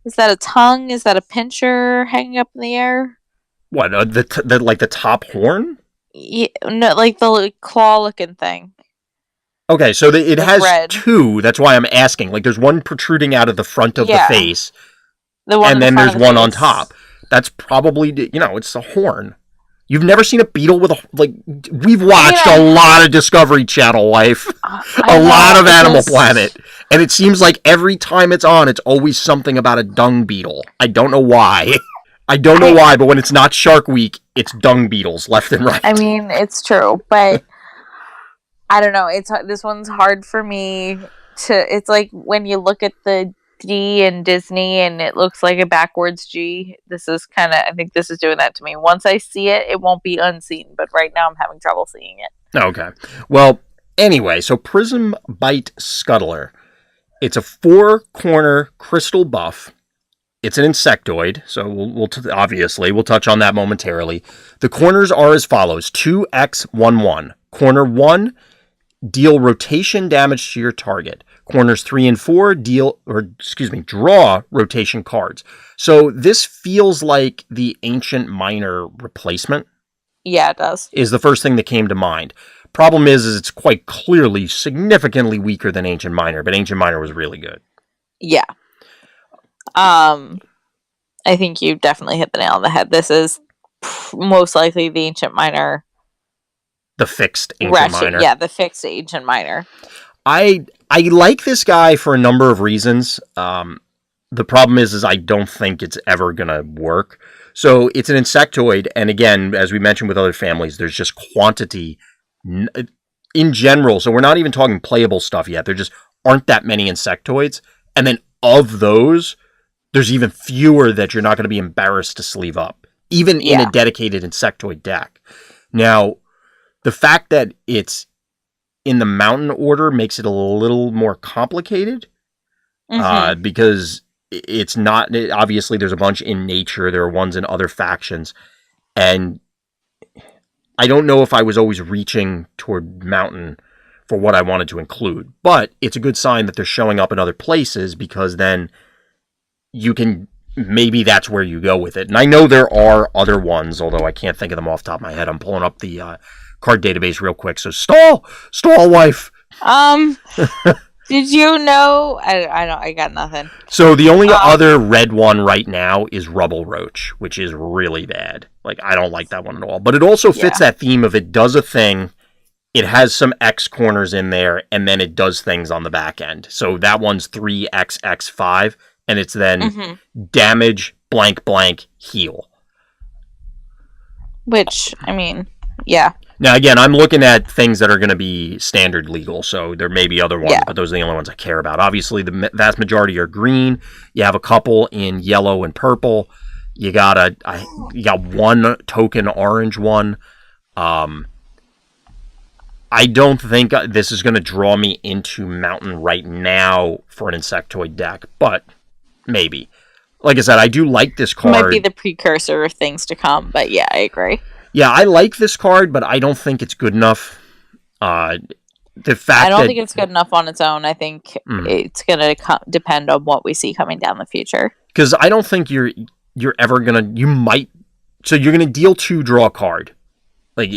is that a tongue? Is that a pincher hanging up in the air? What? The top horn? Yeah, no, like the claw-looking thing. Okay, so it has red. 2. That's why I'm asking. Like, there's one protruding out of the front of the face, and then there's one on top. That's probably it's a horn. You've never seen a beetle with we've watched a lot of Discovery Channel life, a lot of Animal Planet, and it seems like every time it's on, it's always something about a dung beetle. I don't know why. But when it's not Shark Week, it's dung beetles left and right. I mean, it's true, but I don't know. This one's hard for me to. It's like when you look at the G in Disney and it looks like a backwards G. This is I think this is doing that to me. Once I see it, it won't be unseen, but right now I'm having trouble seeing it. Okay. Well, anyway, so Prism Bite Scuttler. It's a 4-corner crystal buff. It's an insectoid, so we'll touch on that momentarily. The corners are as follows: 2x11. Corner 1, deal rotation damage to your target. Corners 3 and 4 draw rotation cards. So this feels like the Ancient Miner replacement. Yeah, it does. Is the first thing that came to mind. Problem is it's quite clearly significantly weaker than Ancient Miner, but Ancient Miner was really good. Yeah. I think you definitely hit the nail on the head. This is most likely the Ancient Miner. The fixed Ancient Miner. Yeah, the fixed Ancient Miner. I like this guy for a number of reasons. The problem is I don't think it's ever going to work. So it's an insectoid, and again, as we mentioned with other families, there's just quantity in general. So we're not even talking playable stuff yet. There just aren't that many insectoids. And then of those, there's even fewer that you're not going to be embarrassed to sleeve up, even in a dedicated insectoid deck. Now, the fact that it's in the mountain order makes it a little more complicated because it's not, obviously there's a bunch in nature, there are ones in other factions, and I don't know if I was always reaching toward mountain for what I wanted to include, but it's a good sign that they're showing up in other places, because then you can, maybe that's where you go with it. And I know there are other ones, although I can't think of them off the top of my head. I'm pulling up the card database real quick. So stall wife. Did you know? I got nothing. So the only other red one right now is Rubble Roach, which is really bad. Like, I don't like that one at all. But it also fits that theme of it does a thing, it has some X corners in there, and then it does things on the back end. So that one's 3xx5, and it's then damage, blank, blank, heal. Which, I mean, yeah. Now, again, I'm looking at things that are going to be standard legal, so there may be other ones, but those are the only ones I care about. Obviously, the vast majority are green. You have a couple in yellow and purple. You got one token orange one. I don't think this is going to draw me into Mountain right now for an Insectoid deck, but maybe. Like I said, I do like this card. It might be the precursor of things to come, but yeah, I agree. Yeah, I like this card, but I don't think it's good enough. I don't think it's good enough on its own. I think it's going to depend on what we see coming down the future. Because I don't think you're ever going to... You might... So you're going to deal 2, draw a card. Like,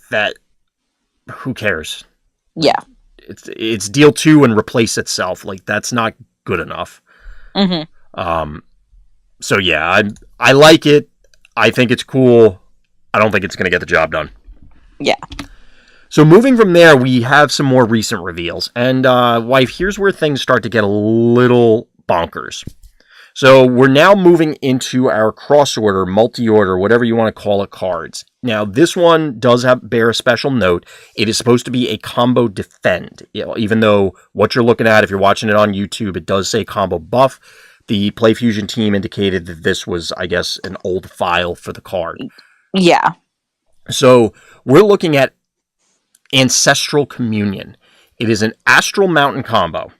that... Who cares? Yeah. It's deal 2 and replace itself. Like, that's not good enough. So yeah, I like it. I think it's cool. I don't think it's going to get the job done. Yeah. So moving from there, we have some more recent reveals. And, wife, here's where things start to get a little bonkers. So we're now moving into our cross-order, multi-order, whatever you want to call it, cards. Now, this one does bear a special note. It is supposed to be a combo defend. Even though what you're looking at, if you're watching it on YouTube, it does say combo buff. The PlayFusion team indicated that this was, I guess, an old file for the card. Yeah. So we're looking at Ancestral Communion. It is an Astral Mountain combo.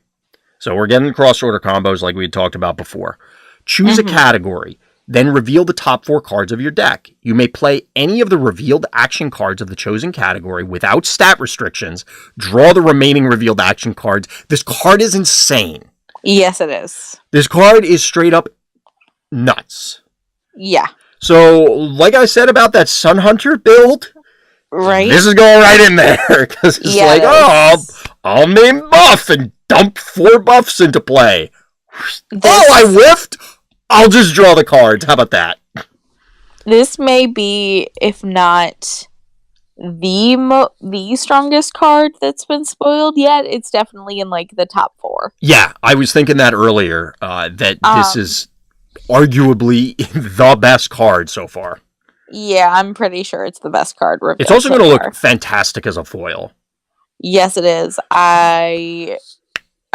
So we're getting cross-order combos like we had talked about before. Choose a category, then reveal the top 4 cards of your deck. You may play any of the revealed action cards of the chosen category without stat restrictions. Draw the remaining revealed action cards. This card is insane. Yes, it is. This card is straight up nuts. Yeah. So, like I said about that Sun Hunter build, right? This is going right in there. Because it's I'll main buff and dump 4 buffs into play. I whiffed? I'll just draw the cards. How about that? This may be, if not the strongest card that's been spoiled yet, it's definitely in like the top 4. Yeah, I was thinking that earlier, that this is arguably the best card so far. Yeah, I'm pretty sure it's the best card revealed. It's also going to look fantastic as a foil. Yes, it is. I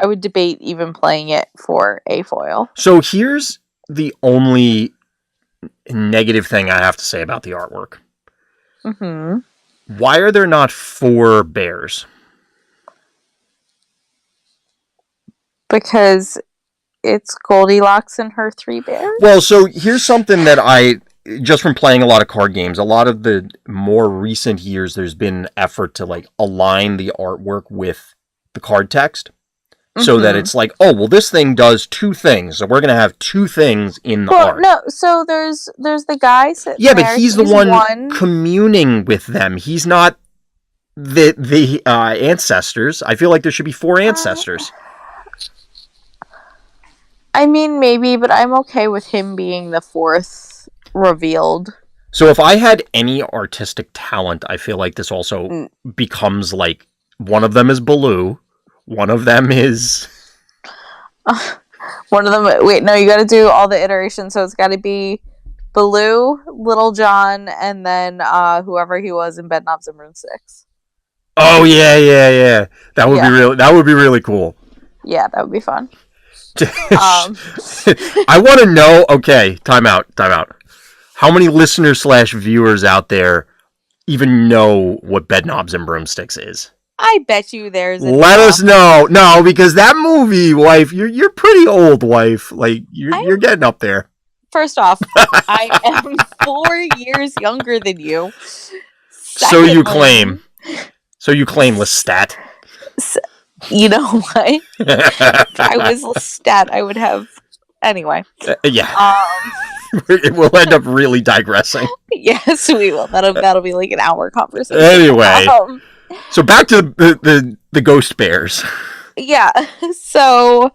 would debate even playing it for a foil. So here's the only negative thing I have to say about the artwork. Why are there not 4 bears? Because it's Goldilocks and her 3 bears? Well, so here's something that just from playing a lot of card games, a lot of the more recent years, there's been an effort to like align the artwork with the card text. So that it's like, oh, well, this thing does 2 things. So we're going to have 2 things in the art. No, so there's the guy sitting there. Yeah, but he's the one communing with them. He's not the ancestors. I feel like there should be 4 ancestors. I mean, maybe, but I'm okay with him being the 4th revealed. So if I had any artistic talent, I feel like this also becomes like, one of them is Baloo. One of them is... one of them... Wait, no, you gotta do all the iterations, so it's gotta be Baloo, Little John, and then whoever he was in Bedknobs and Broomsticks. Oh, yeah. That would be really cool. Yeah, that would be fun. I want to know... Okay, time out. How many listeners / viewers out there even know what Bedknobs and Broomsticks is? I bet you there's Let us know. No, because that movie, wife, you're pretty old, wife. Like, you're getting up there. First off, I am 4 years younger than you. So you Secondly, claim. So you claim, Lestat. you know what? If I was Lestat, I would have... Anyway. Yeah. We'll end up really digressing. Yes, we will. That'll be like an hour conversation. Anyway. So back to the ghost bears. Yeah. So...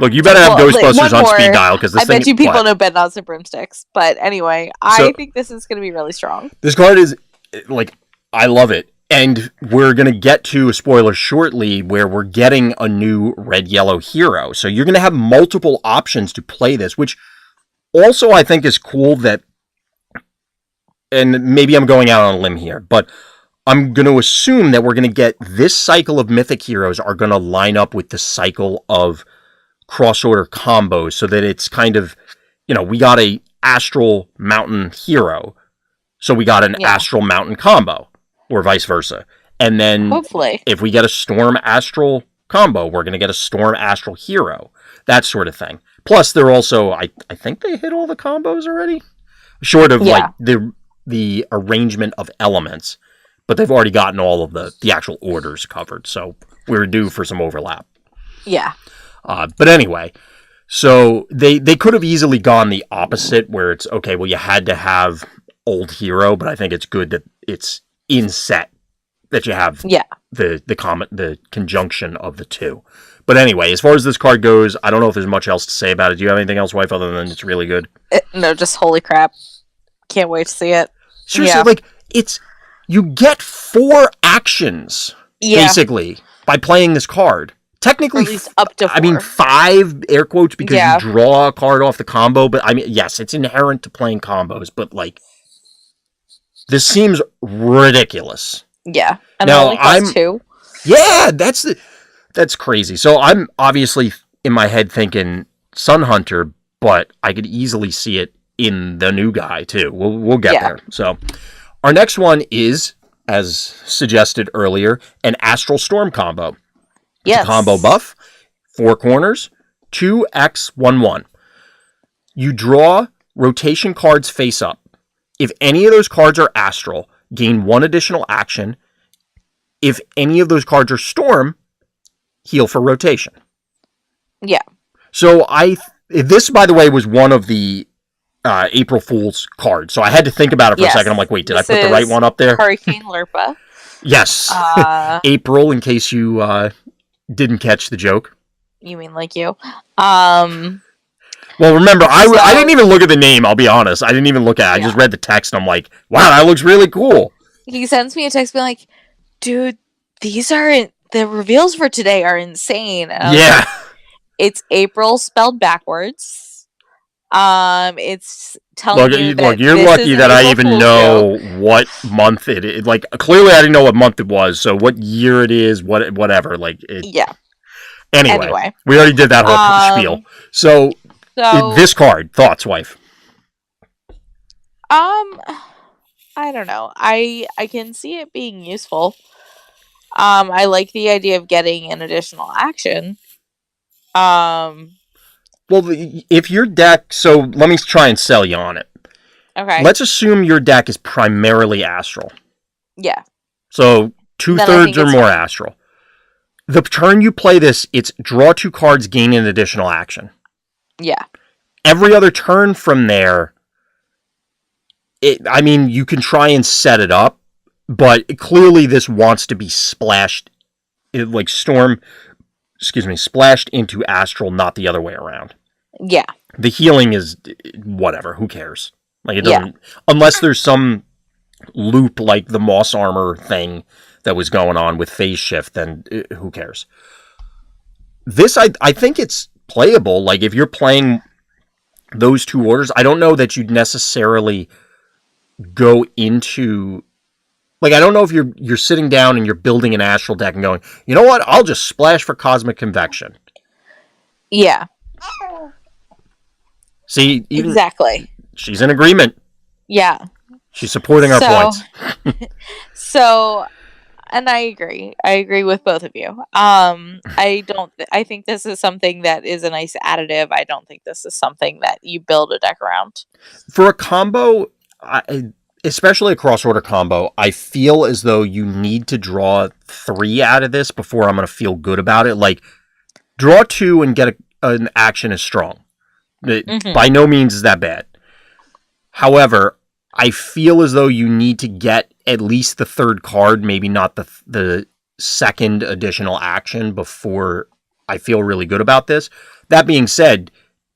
Look, you better have Ghostbusters on speed dial, because I bet you people know Bedknobs and Broomsticks. But anyway, I think this is going to be really strong. This card is, like, I love it. And we're going to get to a spoiler shortly where we're getting a new red-yellow hero. So you're going to have multiple options to play this, which also I think is cool that, and maybe I'm going out on a limb here, but I'm going to assume that we're going to get this cycle of mythic heroes are going to line up with the cycle of cross-order combos, so that it's kind of, we got a Astral Mountain hero, so we got an Astral Mountain combo, or vice versa. And then, hopefully, if we get a Storm Astral combo, we're going to get a Storm Astral hero, that sort of thing. Plus, they're also, I think they hit all the combos already, short of like the arrangement of elements, but they've already gotten all of the actual orders covered, so we're due for some overlap. Yeah. But anyway, so they could have easily gone the opposite, where it's, okay, well, you had to have old hero, but I think it's good that it's in set, that you have the conjunction of the two. But anyway, as far as this card goes, I don't know if there's much else to say about it. Do you have anything else, wife, other than it's really good? No, just holy crap. Can't wait to see it. Seriously, like, you get 4 actions, basically, by playing this card. Technically, at least up to 4. I mean, 5, air quotes, because you draw a card off the combo. But I mean, yes, it's inherent to playing combos. But like, this seems ridiculous. Yeah, and now I'm 2. Yeah, that's crazy. So I'm obviously in my head thinking Sun Hunter, but I could easily see it in the new guy too. We'll get there. So our next one is, as suggested earlier, an Astral Storm combo. Yes. Combo buff, 4 corners, 2x11. You draw rotation cards face up. If any of those cards are Astral, gain 1 additional action. If any of those cards are Storm, heal for rotation. Yeah. So this, by the way, was one of the April Fool's cards. So I had to think about it for a second. I'm like, wait, did I put the right one up there? Hurricane Lurpa. Yes. April, in case you didn't catch the joke. You mean like you? Well, remember, I didn't even look at the name, I'll be honest. I didn't even look at it. I just read the text, and I'm like, wow, that looks really cool. He sends me a text being like, dude, the reveals for today are insane. Yeah. Like, it's April spelled backwards. It's telling you that look, you're lucky that I even know what month it is. Like, clearly I didn't know what month it was, so what year it is, whatever. Like, yeah. Anyway, we already did that whole spiel. So this card, thoughts, wife? I don't know. I can see it being useful. I like the idea of getting an additional action. Well, if your deck... So, let me try and sell you on it. Okay. Let's assume your deck is primarily Astral. Yeah. So, 2/3 or more Astral. The turn you play this, it's draw 2 cards, gain an additional action. Yeah. Every other turn from there... you can try and set it up, but clearly this wants to be splashed... splashed into Astral, not the other way around. Yeah. The healing is whatever, who cares? Like, it doesn't, unless there's some loop like the Moss Armor thing that was going on with Phase Shift, then who cares? This, I think it's playable. Like, if you're playing those 2 orders, I don't know that you'd necessarily go into... Like, I don't know if you're sitting down and you're building an Astral deck and going, you know what, I'll just splash for Cosmic Convection. Yeah. See, exactly. She's in agreement. Yeah. She's supporting our points. And I agree. I agree with both of you. I think this is something that is a nice additive. I don't think this is something that you build a deck around. For a combo, especially a cross-order combo, I feel as though you need to draw 3 out of this before I'm going to feel good about it. Like, draw 2 and get an action is strong. By no means is that bad. However, I feel as though you need to get at least the 3rd card, maybe not the 2nd additional action, before I feel really good about this. That being said,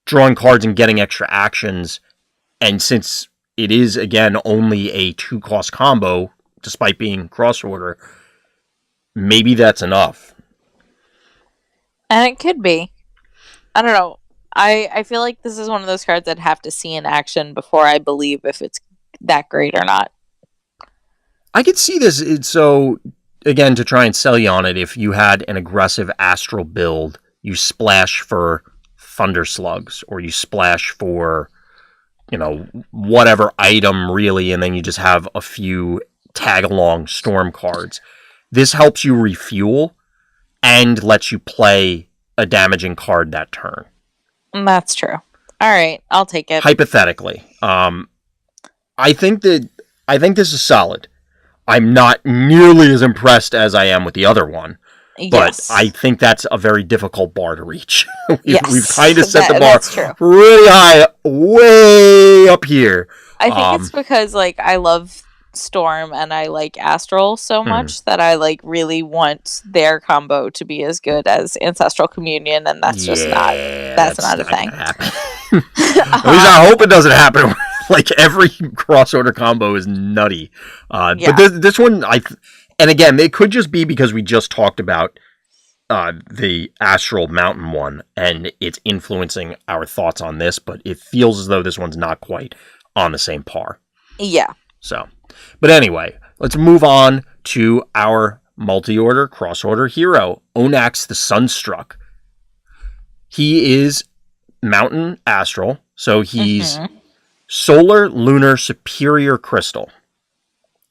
drawing cards and getting extra actions, and since it is, again, only a 2-cost combo, despite being cross-order, maybe that's enough. And it could be. I don't know. I feel like this is one of those cards I'd have to see in action before I believe if it's that great or not. I could see this. So, again, to try and sell you on it, if you had an aggressive Astral build, you splash for Thunder Slugs, or you splash for, whatever item, really, and then you just have a few tag-along Storm cards. This helps you refuel and lets you play a damaging card that turn. That's true. All right, I'll take it. Hypothetically, I think this is solid. I'm not nearly as impressed as I am with the other one, but I think that's a very difficult bar to reach. We've kind of set the bar really high, way up here. I think it's because I love Storm and I like Astral so much that I really want their combo to be as good as Ancestral Communion, and that's just not a thing. At least I hope it doesn't happen. Every cross-order combo is nutty. But this one, and again, it could just be because we just talked about the Astral Mountain one, and it's influencing our thoughts on this, but it feels as though this one's not quite on the same par. Yeah. So, but anyway, let's move on to our multi-order, cross-order hero, Onax the Sunstruck. He is Mountain Astral, so he's Solar Lunar Superior Crystal.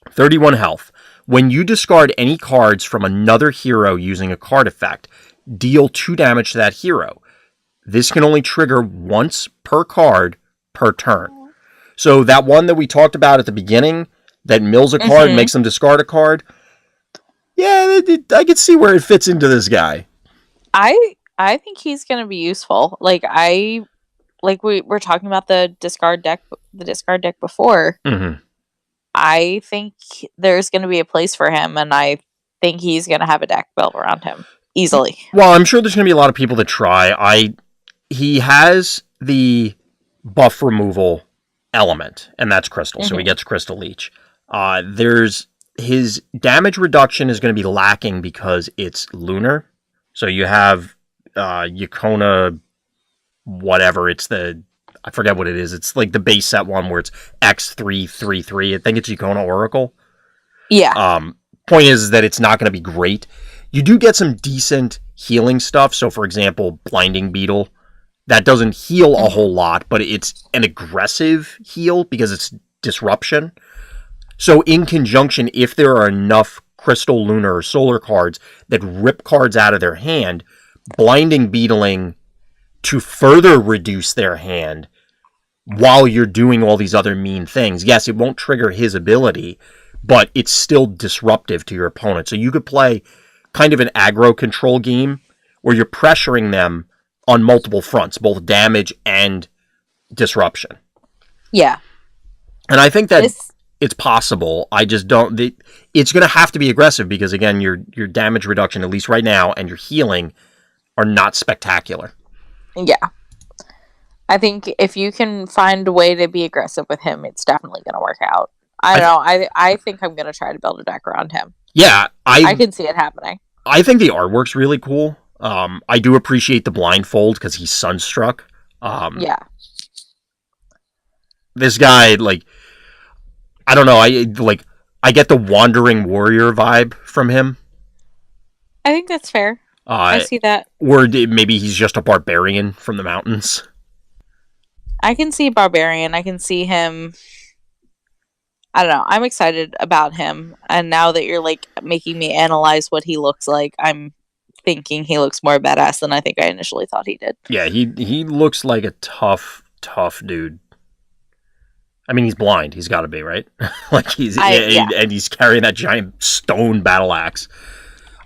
31 health. When you discard any cards from another hero using a card effect, deal 2 damage to that hero. This can only trigger once per card per turn. So that one that we talked about at the beginning, that mills a card, makes them discard a card, I can see where it fits into this guy. I think he's going to be useful. We were talking about the discard deck before. I think there's going to be a place for him, and I think he's going to have a deck built around him easily. Well, I'm sure there's going to be a lot of people that try. He has the buff removal element, and that's Crystal, so he gets Crystal Leech. His damage reduction is going to be lacking because it's lunar. So you have Yukona, whatever, I forget what it is. It's the base set one where it's X333. I think it's Yukona Oracle. Yeah. Point is that it's not going to be great. You do get some decent healing stuff. So, for example, Blinding Beetle. That doesn't heal a whole lot, but it's an aggressive heal because it's disruption. So, in conjunction, if there are enough Crystal, Lunar, or Solar cards that rip cards out of their hand, Blinding Beetling to further reduce their hand while you're doing all these other mean things. Yes, it won't trigger his ability, but it's still disruptive to your opponent. So you could play kind of an aggro control game where you're pressuring them on multiple fronts, both damage and disruption. Yeah. And I think that it's possible. I just don't... It's going to have to be aggressive because, again, your damage reduction, at least right now, and your healing are not spectacular. Yeah. I think if you can find a way to be aggressive with him, it's definitely going to work out. I don't know. I think I'm going to try to build a deck around him. Yeah. I can see it happening. I think the artwork's really cool. I do appreciate the blindfold because he's sunstruck. Yeah. This guy, I don't know. I get the wandering warrior vibe from him. I think that's fair. I see that. Or maybe he's just a barbarian from the mountains. I can see barbarian. I can see him. I don't know. I'm excited about him. And now that you're making me analyze what he looks like, I'm thinking he looks more badass than I think I initially thought he did. Yeah, he looks like a tough dude. I mean, he's blind. He's got to be, right? Yeah. And he's carrying that giant stone battle axe.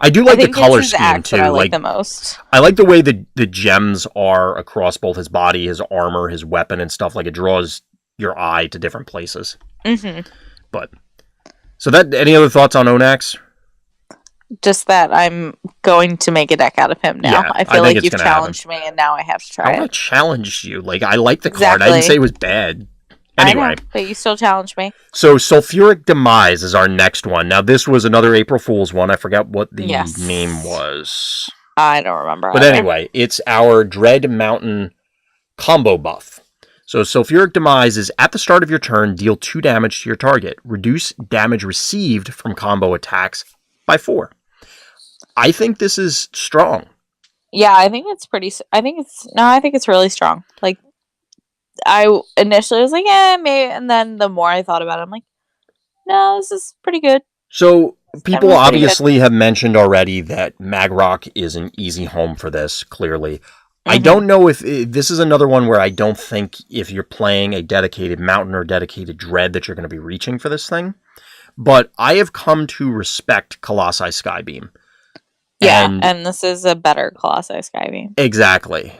I do I like the think color it's his scheme axe too. that I like the most. I like the way the gems are across both his body, his armor, his weapon, and stuff. Like, it draws your eye to different places. Mm-hmm. But so that. Any other thoughts on Onax? Just that I'm going to make a deck out of him now. Yeah, I feel think like you've challenged me, and now I have to try I it. challenged you. Like, I like the card. I didn't say it was bad. Anyway, I know, but you still challenged me. So Sulphuric Demise is our next one. Now, this was another April Fool's one. I forgot what the name was. I don't remember. But anyway, it's our Dread Mountain combo buff. So Sulphuric Demise is at the start of your turn, deal 2 damage to your target. Reduce damage received from combo attacks by 4. I think this is strong. Yeah, I think it's I think it's really strong. Like, I initially was like, yeah, maybe, and then the more I thought about it, I'm like, no, this is pretty good. So people obviously have mentioned already that Magrock is an easy home for this, clearly. Mm-hmm. I don't know if this is another one where I don't think if you're playing a dedicated mountain or dedicated dread that you're going to be reaching for this thing. But I have come to respect Colossi Skybeam. Yeah, and this is a better Colossi Skybeam. Exactly.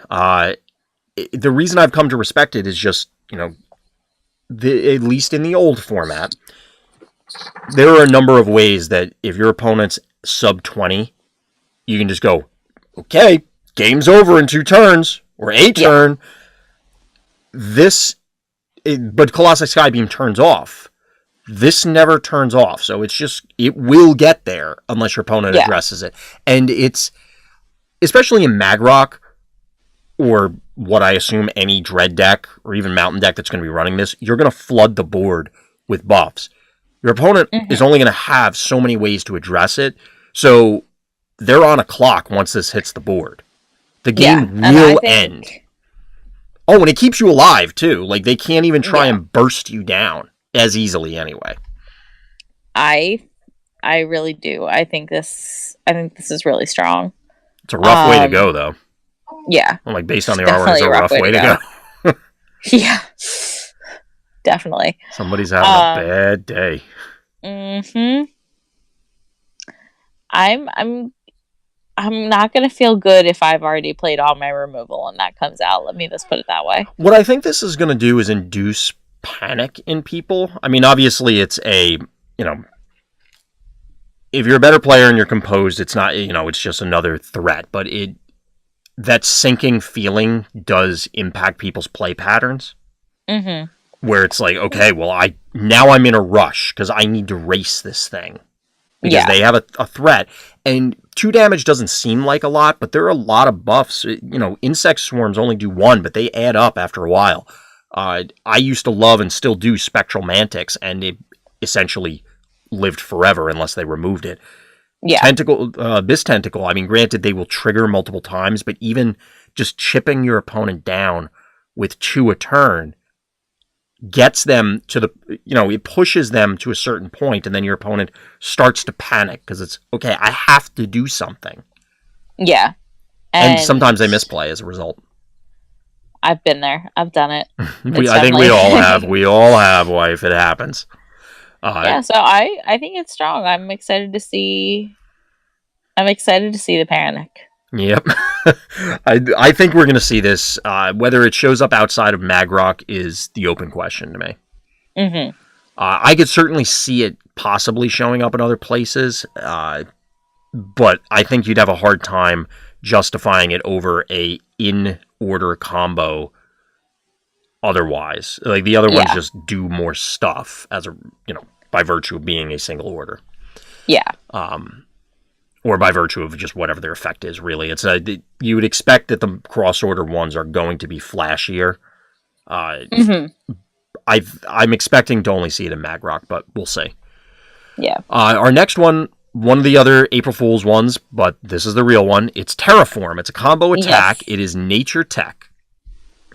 The reason I've come to respect it is just, at least in the old format, there are a number of ways that if your opponent's sub 20, you can just go, okay, game's over in 2 turns, or a turn. But Colossi Skybeam turns off. This never turns off, so it will get there unless your opponent addresses it. And it's, especially in Magrock, or what I assume any Dread deck, or even Mountain deck that's going to be running this, you're going to flood the board with buffs. Your opponent is only going to have so many ways to address it, so they're on a clock once this hits the board. The game will end. Oh, and it keeps you alive, too. Like, they can't even try and burst you down as easily anyway. I really do. I think this is really strong. It's a rough way to go, though. Yeah. Well, like, based on the artwork, it's a rough way to go. Yeah. Definitely. Somebody's having a bad day. Mm-hmm. I'm not going to feel good if I've already played all my removal and that comes out. Let me just put it that way. What I think this is going to do is induce panic in people. I mean, obviously it's if you're a better player and you're composed, it's not, it's just another threat, but that sinking feeling does impact people's play patterns. Mm-hmm. Where it's like, okay, well, now I'm in a rush because I need to race this thing. Because they have a threat. And 2 damage doesn't seem like a lot, but there are a lot of buffs. Insect swarms only do 1, but they add up after a while. I used to love and still do Spectral Mantics, and it essentially lived forever unless they removed it. Yeah. Abyss Tentacle, I mean, granted, they will trigger multiple times, but even just chipping your opponent down with 2 a turn gets them to it pushes them to a certain point, and then your opponent starts to panic because it's, okay, I have to do something. Yeah. And sometimes they misplay as a result. I've been there. I've done it. I think we all have. We all have, wife. It happens. So I think it's strong. I'm excited to see the panic. Yep. I think we're going to see this. Whether it shows up outside of Magrock is the open question to me. Mm-hmm. I could certainly see it possibly showing up in other places, but I think you'd have a hard time justifying it over a in-order combo otherwise. Like, the other ones just do more stuff by virtue of being a single order. Yeah. Or by virtue of just whatever their effect is, really. You would expect that the cross-order ones are going to be flashier. I'm expecting to only see it in Magrock, but we'll see. Yeah. Our next one of the other April Fool's ones, but this is the real one. It's Terraform. It's a combo attack. Yes. It is nature tech.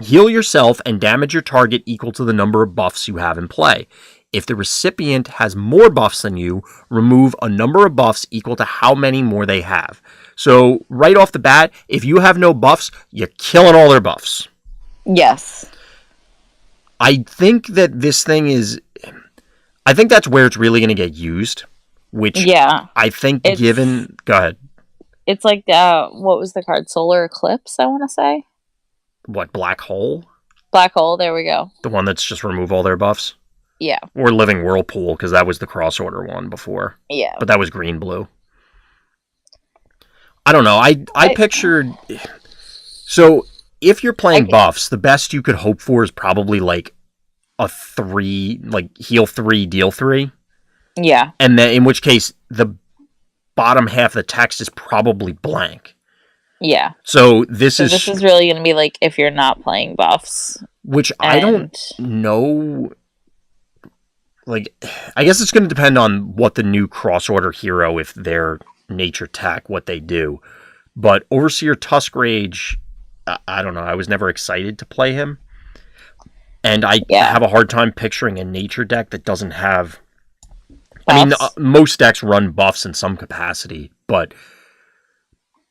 Heal yourself and damage your target equal to the number of buffs you have in play. If the recipient has more buffs than you, remove a number of buffs equal to how many more they have. So, right off the bat, if you have no buffs, you're killing all their buffs. Yes. I think that this thing is... I think that's where it's really going to get used, which I think given... Go ahead. It's like, what was the card? Solar Eclipse, I want to say? What, Black Hole? Black Hole, there we go. The one that's just remove all their buffs? Yeah. Or Living Whirlpool, because that was the cross-order one before. Yeah. But that was green-blue. I don't know. I pictured... So, if you're playing buffs, the best you could hope for is probably, like, a 3... Like, heal 3, deal 3. Yeah. And then, in which case, the bottom half of the text is probably blank. Yeah. So, this is really going to be, like, if you're not playing buffs. Which I don't know... Like, I guess it's going to depend on what the new cross-order hero, if they're nature tech, what they do. But Overseer Tuskrage, I don't know. I was never excited to play him. And I have a hard time picturing a nature deck that doesn't have... Buffs. I mean, most decks run buffs in some capacity, but...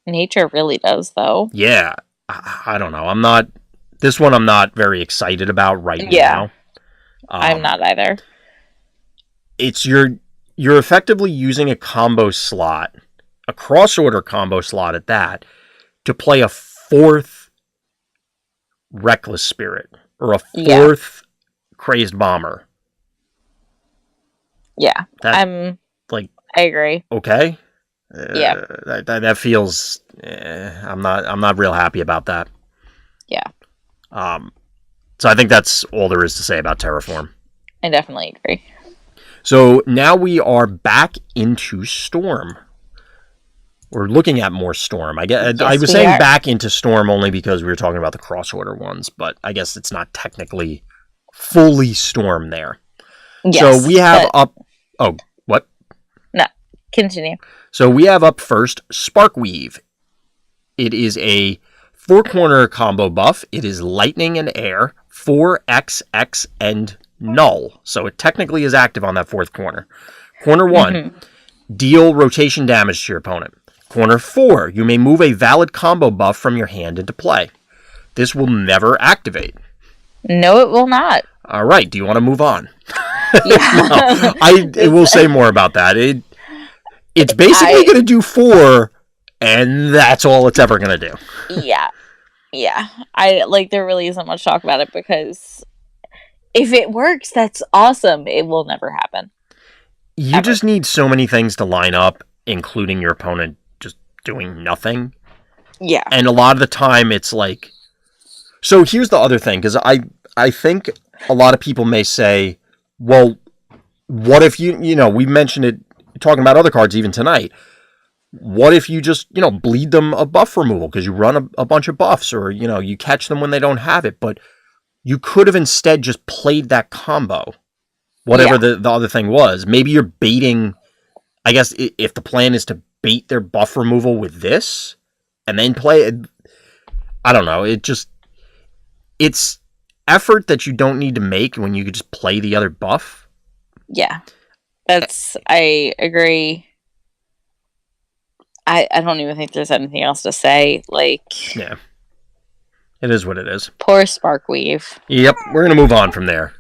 Nature really does, though. Yeah. I don't know. This one I'm not very excited about now. I'm not either. It's you're effectively using a combo slot, a cross-order combo slot at that, to play a 4th Reckless Spirit or a 4th Crazed Bomber. Yeah, I agree. Okay. Yeah, that feels. I'm not real happy about that. Yeah. So I think that's all there is to say about Terraform. I definitely agree. So now we are back into Storm. We're looking at more Storm. I was saying back into Storm only because we were talking about the cross-order ones, but I guess it's not technically fully Storm there. Yes, so we have up... Oh, what? No, continue. So we have up first Sparkweave. It is a 4-corner combo buff. It is lightning and air, 4XX and null. So it technically is active on that 4th corner. Corner 1, deal rotation damage to your opponent. Corner 4, you may move a valid combo buff from your hand into play. This will never activate. No, it will not. All right, do you want to move on? Yeah. I will say more about that. It's basically going to do 4, and that's all it's ever going to do. Yeah. There really isn't much talk about it because if it works, that's awesome. It will never happen. You just need so many things to line up, including your opponent just doing nothing. Yeah. And a lot of the time it's like... So here's the other thing, because I think a lot of people may say, well, what if we mentioned it, talking about other cards even tonight. What if you just, bleed them a buff removal because you run a bunch of buffs or, you catch them when they don't have it, but you could have instead just played that combo, whatever the other thing was. Maybe you're baiting, I guess if the plan is to bait their buff removal with this and then play it, I don't know. It's effort that you don't need to make when you could just play the other buff. Yeah. I agree. I don't even think there's anything else to say. Yeah. It is what it is. Poor Sparkweave. Yep, we're going to move on from there.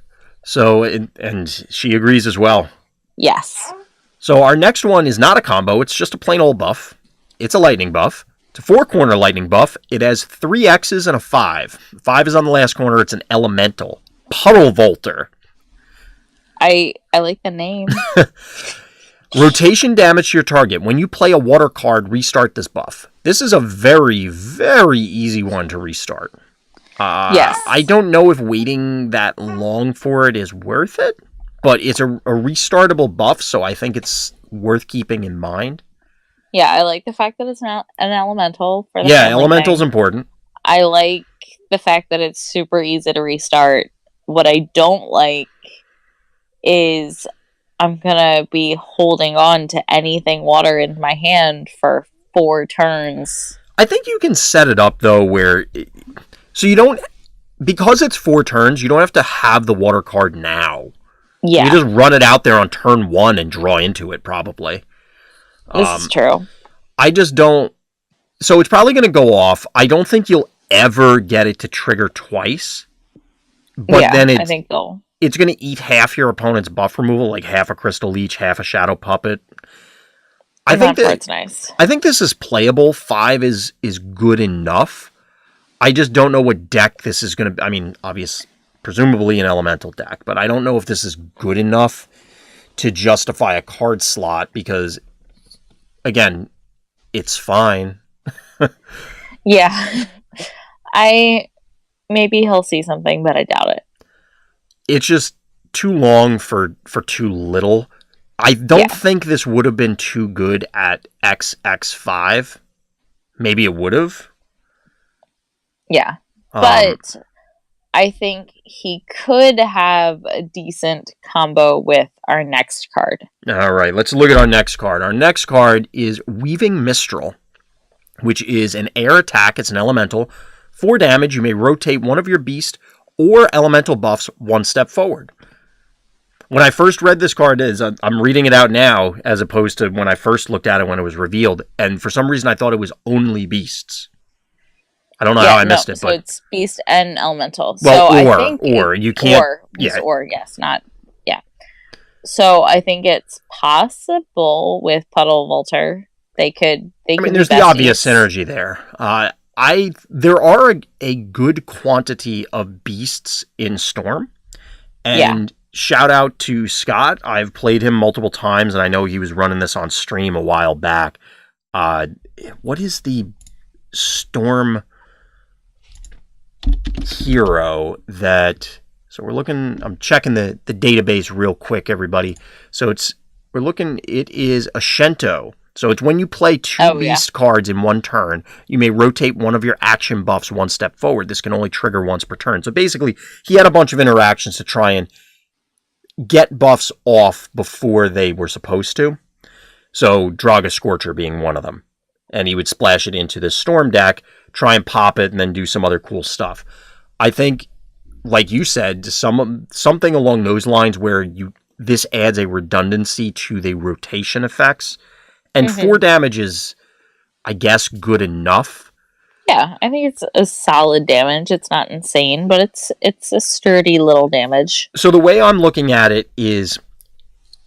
So, and she agrees as well. Yes. So our next one is not a combo. It's just a plain old buff. It's a lightning buff. It's a 4-corner lightning buff. It has 3 X's and a 5. 5 is on the last corner. It's an elemental. Puddle Volter. I like the name. Rotation damage to your target. When you play a water card, restart this buff. This is a very, very easy one to restart. Yes. I don't know if waiting that long for it is worth it, but it's a restartable buff, so I think it's worth keeping in mind. Yeah, I like the fact that it's not an elemental. Elemental's important. I like the fact that it's super easy to restart. What I don't like is I'm gonna be holding on to anything water in my hand for 4 turns. I think you can set it up though where so you don't, because it's 4 turns, you don't have to have the water card now. Yeah. You just run it out there on turn 1 and draw into it probably. This is true. I just don't, so it's probably going to go off. I don't think you'll ever get it to trigger twice. but then I think they'll... it's going to eat half your opponent's buff removal, like half a Crystal Leech, half a Shadow Puppet. I think that part's nice. I think this is playable. 5 is good enough. I just don't know what deck this is going to... I mean, presumably an elemental deck, but I don't know if this is good enough to justify a card slot because, again, it's fine. Yeah. Maybe he'll see something, but I doubt it. It's just too long for too little. I don't think this would have been too good at XX5. Maybe it would have. Yeah. But I think he could have a decent combo with our next card. All right, let's look at our next card. Our next card is Weaving Mistral, which is an air attack. It's an elemental. 4 damage. You may rotate one of your beast or elemental buffs 1 step forward. When I first read this card, I'm reading it out now as opposed to when I first looked at it when it was revealed. And for some reason, I thought it was only beasts. I don't know how I missed it. So but it's beast and elemental. Well, so or, I think you can't... yes, not... Yeah. So I think it's possible with Puddle Volter. They could there's the obvious synergy there. There are a good quantity of beasts in Storm. And shout out to Scott. I've played him multiple times, and I know he was running this on stream a while back. What is the Storm hero that... So we're looking... I'm checking the database real quick, everybody. So it is a Shento. So it's when you play 2 beast cards in 1 turn, you may rotate one of your action buffs 1 step forward. This can only trigger once per turn. So basically, he had a bunch of interactions to try and get buffs off before they were supposed to. So Draga Scorcher being one of them. And he would splash it into this Storm deck, try and pop it, and then do some other cool stuff. I think, like you said, something along those lines where this adds a redundancy to the rotation effects. And 4 damage is, I guess, good enough. Yeah, I think it's a solid damage. It's not insane, but it's a sturdy little damage. So the way I'm looking at it is,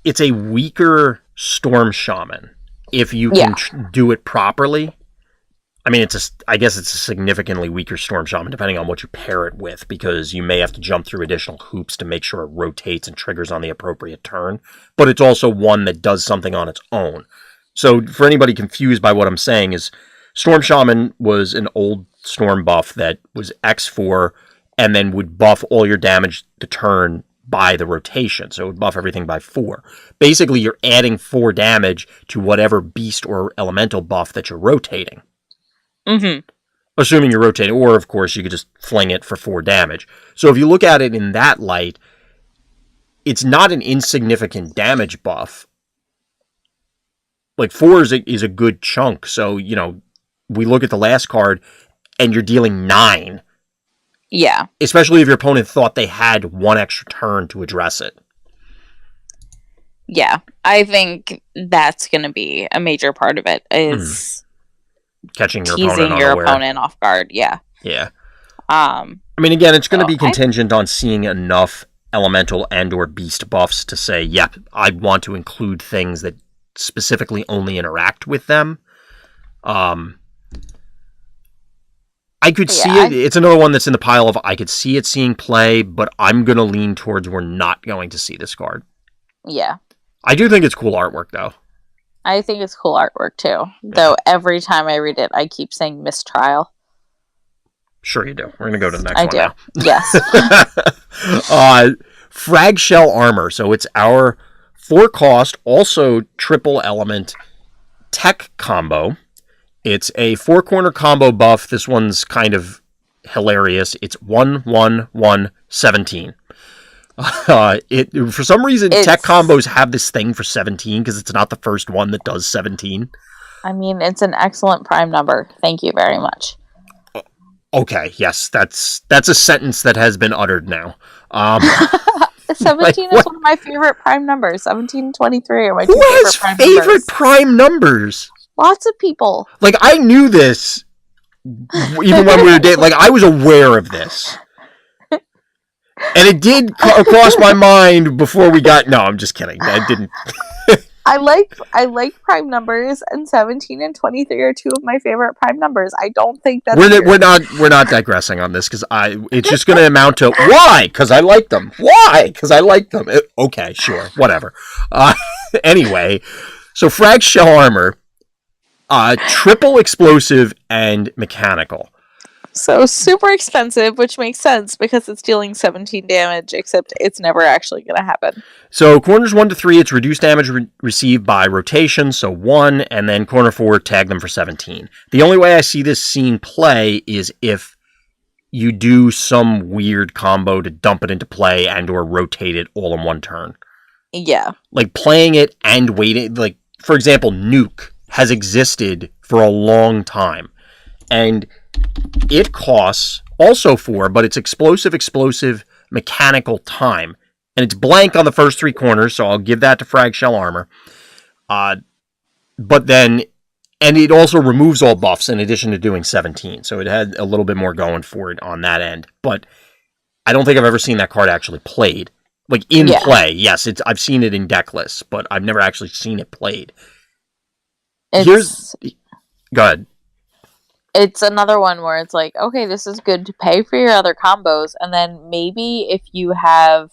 it's a weaker Storm Shaman if you can do it properly. I mean, I guess it's a significantly weaker Storm Shaman depending on what you pair it with, because you may have to jump through additional hoops to make sure it rotates and triggers on the appropriate turn. But it's also one that does something on its own. So for anybody confused by what I'm saying is, Storm Shaman was an old Storm buff that was X4 and then would buff all your damage the turn by the rotation. So it would buff everything by 4. Basically, you're adding 4 damage to whatever beast or elemental buff that you're rotating. Mm-hmm. Assuming you're rotating, or of course you could just fling it for 4 damage. So if you look at it in that light, it's not an insignificant damage buff. Like 4 is a good chunk. So, we look at the last card and you're dealing 9. Yeah. Especially if your opponent thought they had 1 extra turn to address it. Yeah. I think that's going to be a major part of it, is catching your opponent off guard. Yeah. Yeah. Again, it's going to be contingent on seeing enough elemental and or beast buffs to say, yep, I want to include things that specifically only interact with them. I could see it. It's another one that's in the pile of I could see it seeing play, but I'm going to lean towards we're not going to see this card. Yeah. I do think it's cool artwork, though. I think it's cool artwork, too. Yeah. Though every time I read it, I keep saying mistrial. Sure you do. We're going to go to the next one now. Yes. Frag Shell Armor. So it's our 4-cost, also triple element tech combo. It's a 4-corner combo buff. This one's kind of hilarious. It's 1/1/1/17. For some reason, tech combos have this thing for 17 because it's not the first one that does 17. I mean, it's an excellent prime number. Thank you very much. Okay, yes, that's a sentence that has been uttered now. 17 is one of my favorite prime numbers. 17 and 23 are my two favorite prime numbers. Who has favorite prime numbers? Lots of people. Like, I knew this even when we were dating. Like, I was aware of this. And it did cross my mind before we got... No, I'm just kidding. I didn't... I like prime numbers, and 17 and 23 are two of my favorite prime numbers. I don't think that's we're not digressing on this because it's just going to amount to why? Because I like them. Why? Because I like them. Okay, sure, whatever. Anyway, so frag shell armor, triple explosive and mechanical. So super expensive, which makes sense because it's dealing 17 damage, except it's never actually going to happen. So corners 1 to 3, it's reduced damage received by rotation, so 1, and then corner 4, tag them for 17. The only way I see this scene play is if you do some weird combo to dump it into play and or rotate it all in one turn. Yeah. Like playing it and waiting, like, for example, Nuke has existed for a long time. And it costs also 4, but it's explosive, mechanical time. And it's blank on the first 3 corners, so I'll give that to frag shell armor. But then, and it also removes all buffs in addition to doing 17. So it had a little bit more going for it on that end. But I don't think I've ever seen that card actually played. Like in play. Yes, I've seen it in deck lists, but I've never actually seen it played. Go ahead. It's another one where it's like, okay, this is good to pay for your other combos, and then maybe if you have,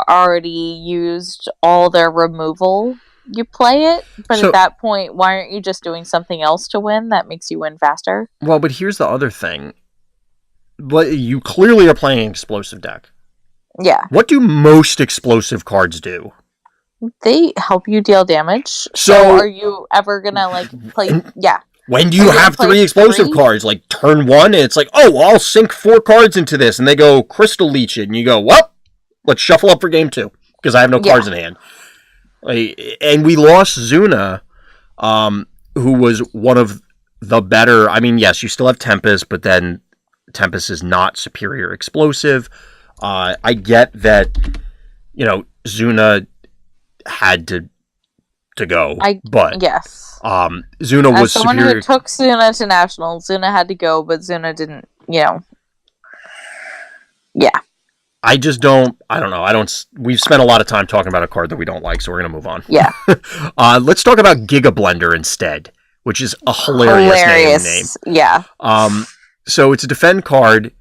already used all their removal, you play it, but at that point, why aren't you just doing something else to win that makes you win faster? Well, but here's the other thing. But you clearly are playing an explosive deck. Yeah. What do most explosive cards do? They help you deal damage. So are you ever gonna play? Yeah. When do you have 3 explosive cards? Like turn 1, and it's like, oh, I'll sink 4 cards into this, and they go crystal leech it, and you go, well, let's shuffle up for game 2 because I have no cards in hand. And we lost Zuna, who was one of the better. I mean, yes, you still have Tempest, but then Tempest is not superior explosive. I get that, Zuna had to go, but yes. Zuna was someone superior. Who took Zuna to nationals, Zuna had to go, but Zuna didn't. Yeah. I just don't. I don't know. We've spent a lot of time talking about a card that we don't like, so we're gonna move on. Yeah. Let's talk about Giga Blender instead, which is a hilarious name. Yeah. So it's a defend card.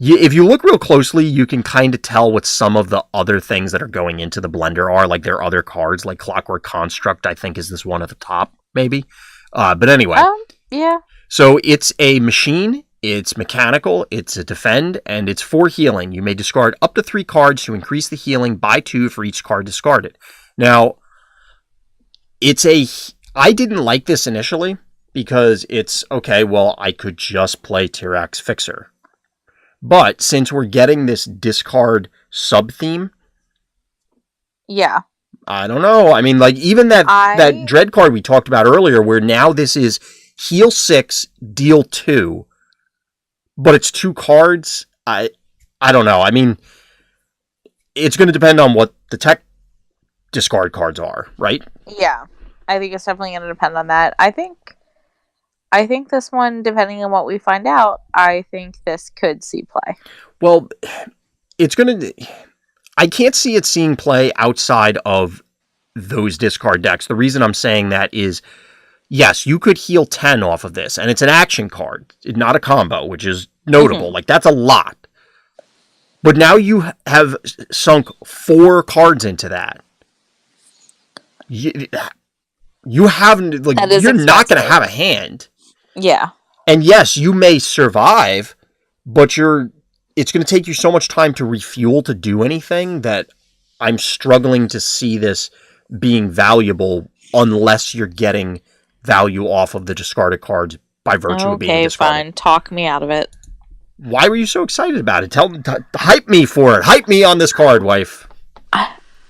If you look real closely, you can kind of tell what some of the other things that are going into the blender are. Like their other cards, like Clockwork Construct, I think is this one at the top, maybe. But anyway. Yeah. So it's a machine, it's mechanical, it's a defend, and it's 4 healing. You may discard up to 3 cards to increase the healing by 2 for each card discarded. Now, I didn't like this initially because it's, okay, well, I could just play Tyrax Fixer. But since we're getting this discard sub-theme... Yeah. I don't know. I mean, like, even that Dread card we talked about earlier, where now this is heal 6, deal 2, but it's 2 cards. I don't know. I mean, it's going to depend on what the tech discard cards are, right? Yeah. I think it's definitely going to depend on that. I think this one, depending on what we find out, I think this could see play. Well, it's going to... I can't see it seeing play outside of those discard decks. The reason I'm saying that is, yes, you could heal 10 off of this, and it's an action card, not a combo, which is notable. Mm-hmm. Like, that's a lot. But now you have sunk 4 cards into that. You haven't... Like, you're not going to have a hand. Yeah. And yes, you may survive, but it's going to take you so much time to refuel to do anything that I'm struggling to see this being valuable unless you're getting value off of the discarded cards by virtue of being discarded. Okay, fine. Talk me out of it. Why were you so excited about it? Hype me for it. Hype me on this card, wife.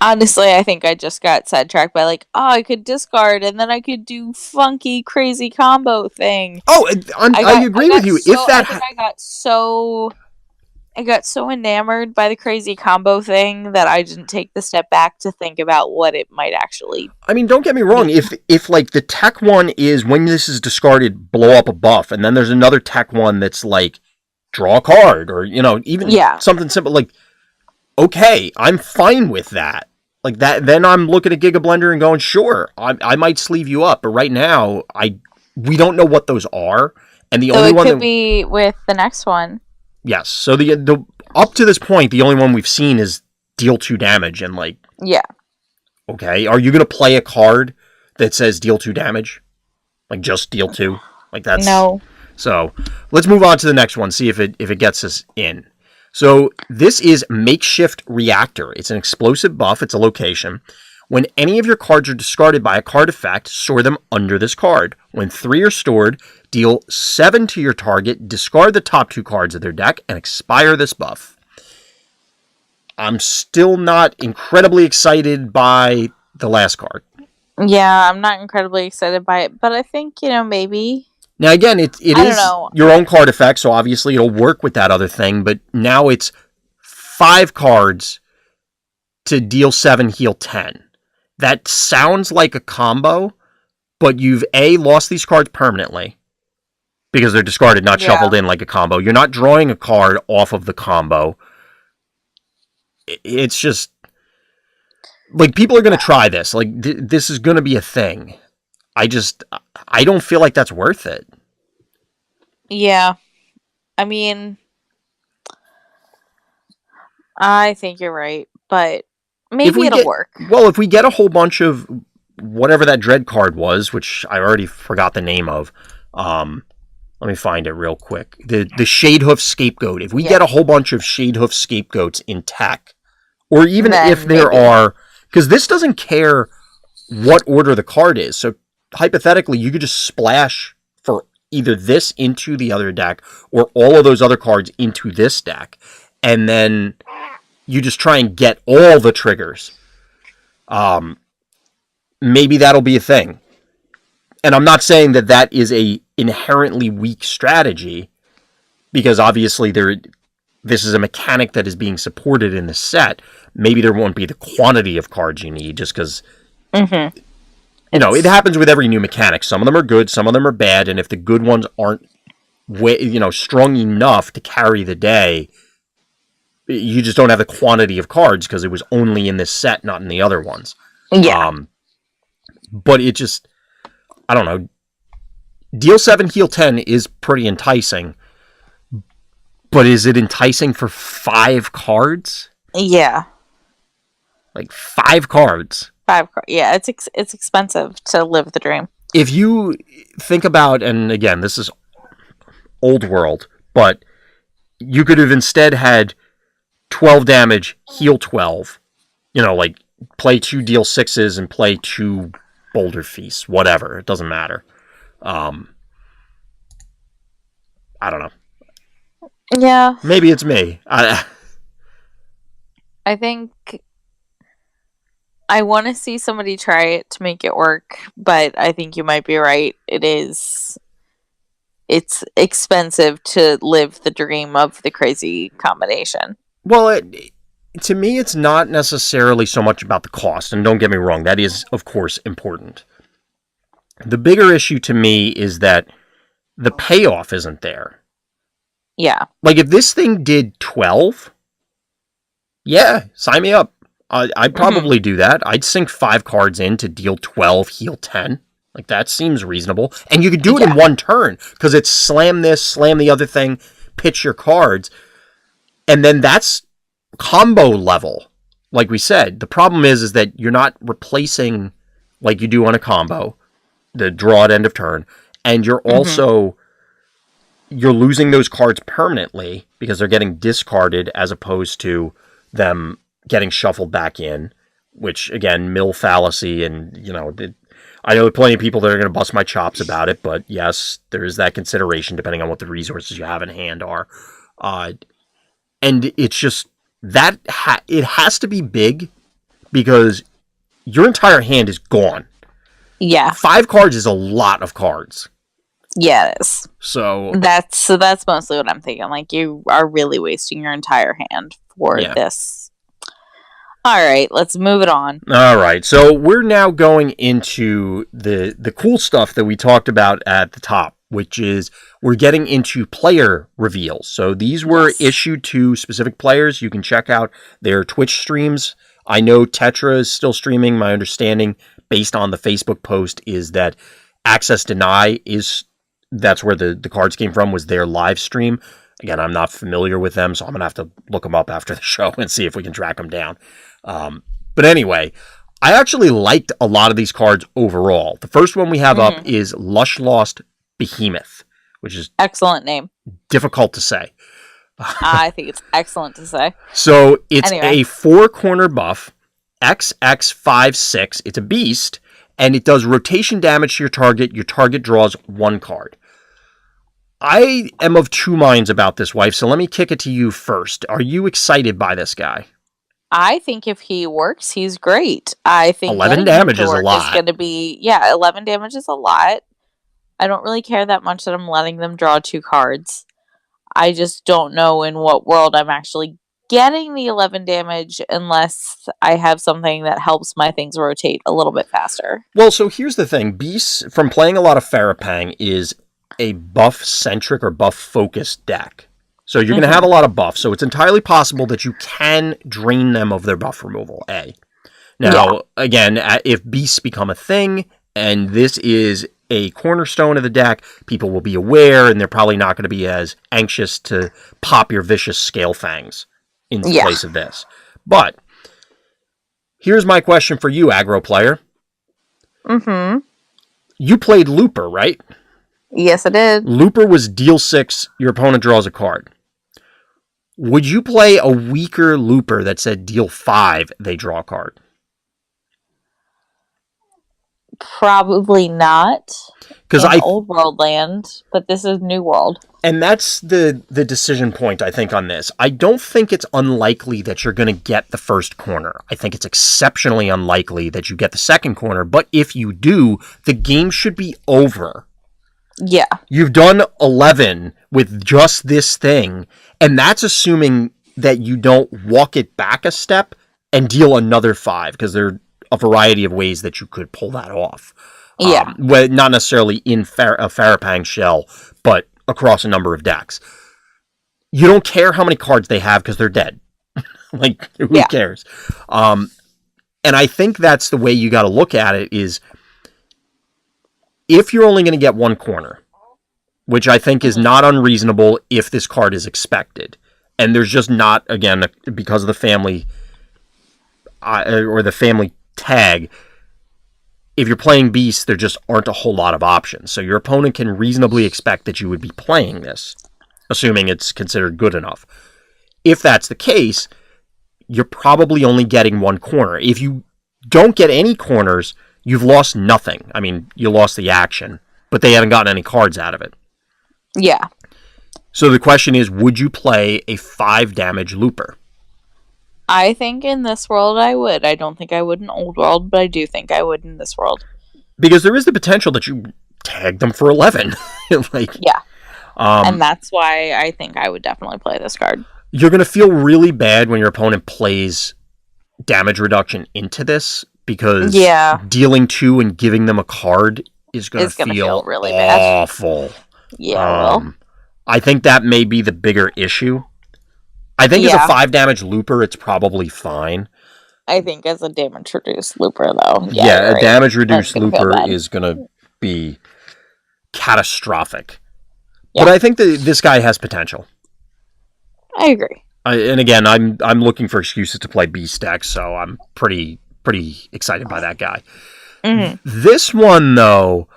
Honestly, I think I just got sidetracked by I could discard and then I could do funky, crazy combo thing. Oh, I agree with you. I got so enamored by the crazy combo thing that I didn't take the step back to think about what it might actually. I mean, don't get me wrong. If like the tech one is when this is discarded, blow up a buff, and then there's another tech one that's like draw a card, or, even Yeah. something simple like, okay, I'm fine with that. Like that, then I'm looking at Giga Blender and going, sure, I might sleeve you up, but right now, we don't know what those are, and the So only it one could that be with the next one. yes, so the up to this point, the only one we've seen is deal 2 damage, and like, Yeah. okay, are you gonna play a card that says deal 2 damage, like just deal 2, like that's No. so. Let's move on to the next one, see if it gets us in. So this is Makeshift Reactor. It's an explosive buff. It's a location. When any of your cards are discarded by a card effect, store them under this card. When 3 are stored, deal 7 to your target, discard the top 2 cards of their deck, and expire this buff. I'm still not incredibly excited by the last card. Yeah, I'm not incredibly excited by it, but I think, maybe. Now, again, it I is don't know. your own card effect, so obviously it'll work with that other thing, but now it's 5 cards to deal 7, heal 10. That sounds like a combo, but you've lost these cards permanently because they're discarded, not shuffled in like a combo. You're not drawing a card off of the combo. It's just like people are going to try this. Like this is going to be a thing. I don't feel like that's worth it. Yeah. I mean, I think you're right, but maybe it'll work. Well, if we get a whole bunch of whatever that dread card was, which I already forgot the name of, let me find it real quick. The Shadehoof Scapegoat. If we get a whole bunch of Shadehoof Scapegoats in tech, or even then if there are, because this doesn't care what order the card is. So hypothetically, you could just splash for either this into the other deck or all of those other cards into this deck, and then you just try and get all the triggers. Maybe that'll be a thing. And I'm not saying that that is a inherently weak strategy, because obviously this is a mechanic that is being supported in the set. Maybe there won't be the quantity of cards you need, just because it happens with every new mechanic. Some of them are good, some of them are bad, and if the good ones aren't strong enough to carry the day, you just don't have the quantity of cards because it was only in this set, not in the other ones. Yeah. But it just, I don't know. Deal 7, heal 10 is pretty enticing. But is it enticing for 5 cards? Yeah. Like 5 cards. 5 cards. Yeah, it's expensive to live the dream. If you think about, and again, this is old world, but you could have instead had 12 damage, heal 12. Like play 2 deal 6s and play 2 Boulder Feasts. Whatever. It doesn't matter. I don't know. Yeah. Maybe it's me. I think I want to see somebody try it to make it work, but I think you might be right. It's expensive to live the dream of the crazy combination. Well, to me, it's not necessarily so much about the cost, and don't get me wrong, that is, of course, important. The bigger issue to me is that the payoff isn't there. Yeah. Like, if this thing did 12, yeah, sign me up. I'd probably do that. I'd sink 5 cards in to deal 12, heal 10. Like, that seems reasonable. And you could do it in one turn, because it's slam this, slam the other thing, pitch your cards, and then that's combo level. Like we said, the problem is that you're not replacing like you do on a combo, the draw at end of turn, and you're also you're losing those cards permanently because they're getting discarded as opposed to them getting shuffled back in, which again, mill fallacy, and I know plenty of people that are going to bust my chops about it, but yes, there is that consideration depending on what the resources you have in hand are. And it's just that it has to be big because your entire hand is gone. Yeah. 5 cards is a lot of cards. Yeah, it is. So that's mostly what I'm thinking. Like, you are really wasting your entire hand for this. All right, let's move it on. All right, so we're now going into the cool stuff that we talked about at the top. which is we're getting into player reveals. So these were issued to specific players. You can check out their Twitch streams. I know Tetra is still streaming. My understanding, based on the Facebook post, is that Access Deny that's where the cards came from, was their live stream. Again, I'm not familiar with them, so I'm going to have to look them up after the show and see if we can track them down. But anyway, I actually liked a lot of these cards overall. The first one we have up is Lush Lost Behemoth, which is... excellent name. Difficult to say. I think it's excellent to say. So it's a 4-corner buff, XX56. It's a beast, and it does rotation damage to your target. Your target draws 1 card. I am of 2 minds about this, wife, so let me kick it to you first. Are you excited by this guy? I think if he works, he's great. I think 11 damage is a lot. Is going to be 11 damage is a lot. I don't really care that much that I'm letting them draw 2 cards. I just don't know in what world I'm actually getting the 11 damage unless I have something that helps my things rotate a little bit faster. Well, so here's the thing. Beasts, from playing a lot of Farapang, is a buff-centric or buff-focused deck. So you're going to have a lot of buffs, so it's entirely possible that you can drain them of their buff removal, A. Now, again, if beasts become a thing, and this is a cornerstone of the deck, people will be aware, and they're probably not going to be as anxious to pop your vicious Scale Fangs in place of this. But here's my question for you, aggro player. You played Looper, right? Yes, I did. Looper was deal 6, your opponent draws a card. Would you play a weaker Looper that said deal 5, they draw a card? Probably not. Because Old World land, but this is New World. And that's the decision point, I think, on this. I don't think it's unlikely that you're going to get the first corner. I think it's exceptionally unlikely that you get the second corner, but if you do, the game should be over. Yeah. You've done 11 with just this thing, and that's assuming that you don't walk it back a step and deal another 5, because there are a variety of ways that you could pull that off. Yeah. Not necessarily in a Farapang shell, but across a number of decks. You don't care how many cards they have because they're dead. Like, who cares? And I think that's the way you got to look at it is, if you're only going to get 1 corner, which I think is not unreasonable if this card is expected, and there's just not, again, because of the family or the family tag, if you're playing Beasts, there just aren't a whole lot of options. So your opponent can reasonably expect that you would be playing this, assuming it's considered good enough. If that's the case, you're probably only getting 1 corner. If you don't get any corners, you've lost nothing. I mean, you lost the action, but they haven't gotten any cards out of it. Yeah. So the question is, would you play a 5 damage Looper? I think in this world I would. I don't think I would in Old World, but I do think I would in this world. Because there is the potential that you tag them for 11. And that's why I think I would definitely play this card. You're going to feel really bad when your opponent plays damage reduction into this, because dealing 2 and giving them a card is going to feel really awful. Bad. Yeah, I think that may be the bigger issue. I think as a 5 damage Looper, it's probably fine. I think as a damage reduced Looper, though. Yeah, a damage reduced Looper is going to be catastrophic. Yeah. But I think that this guy has potential. I agree. And again, I'm looking for excuses to play Beast decks, so I'm pretty excited by that guy. This one, though,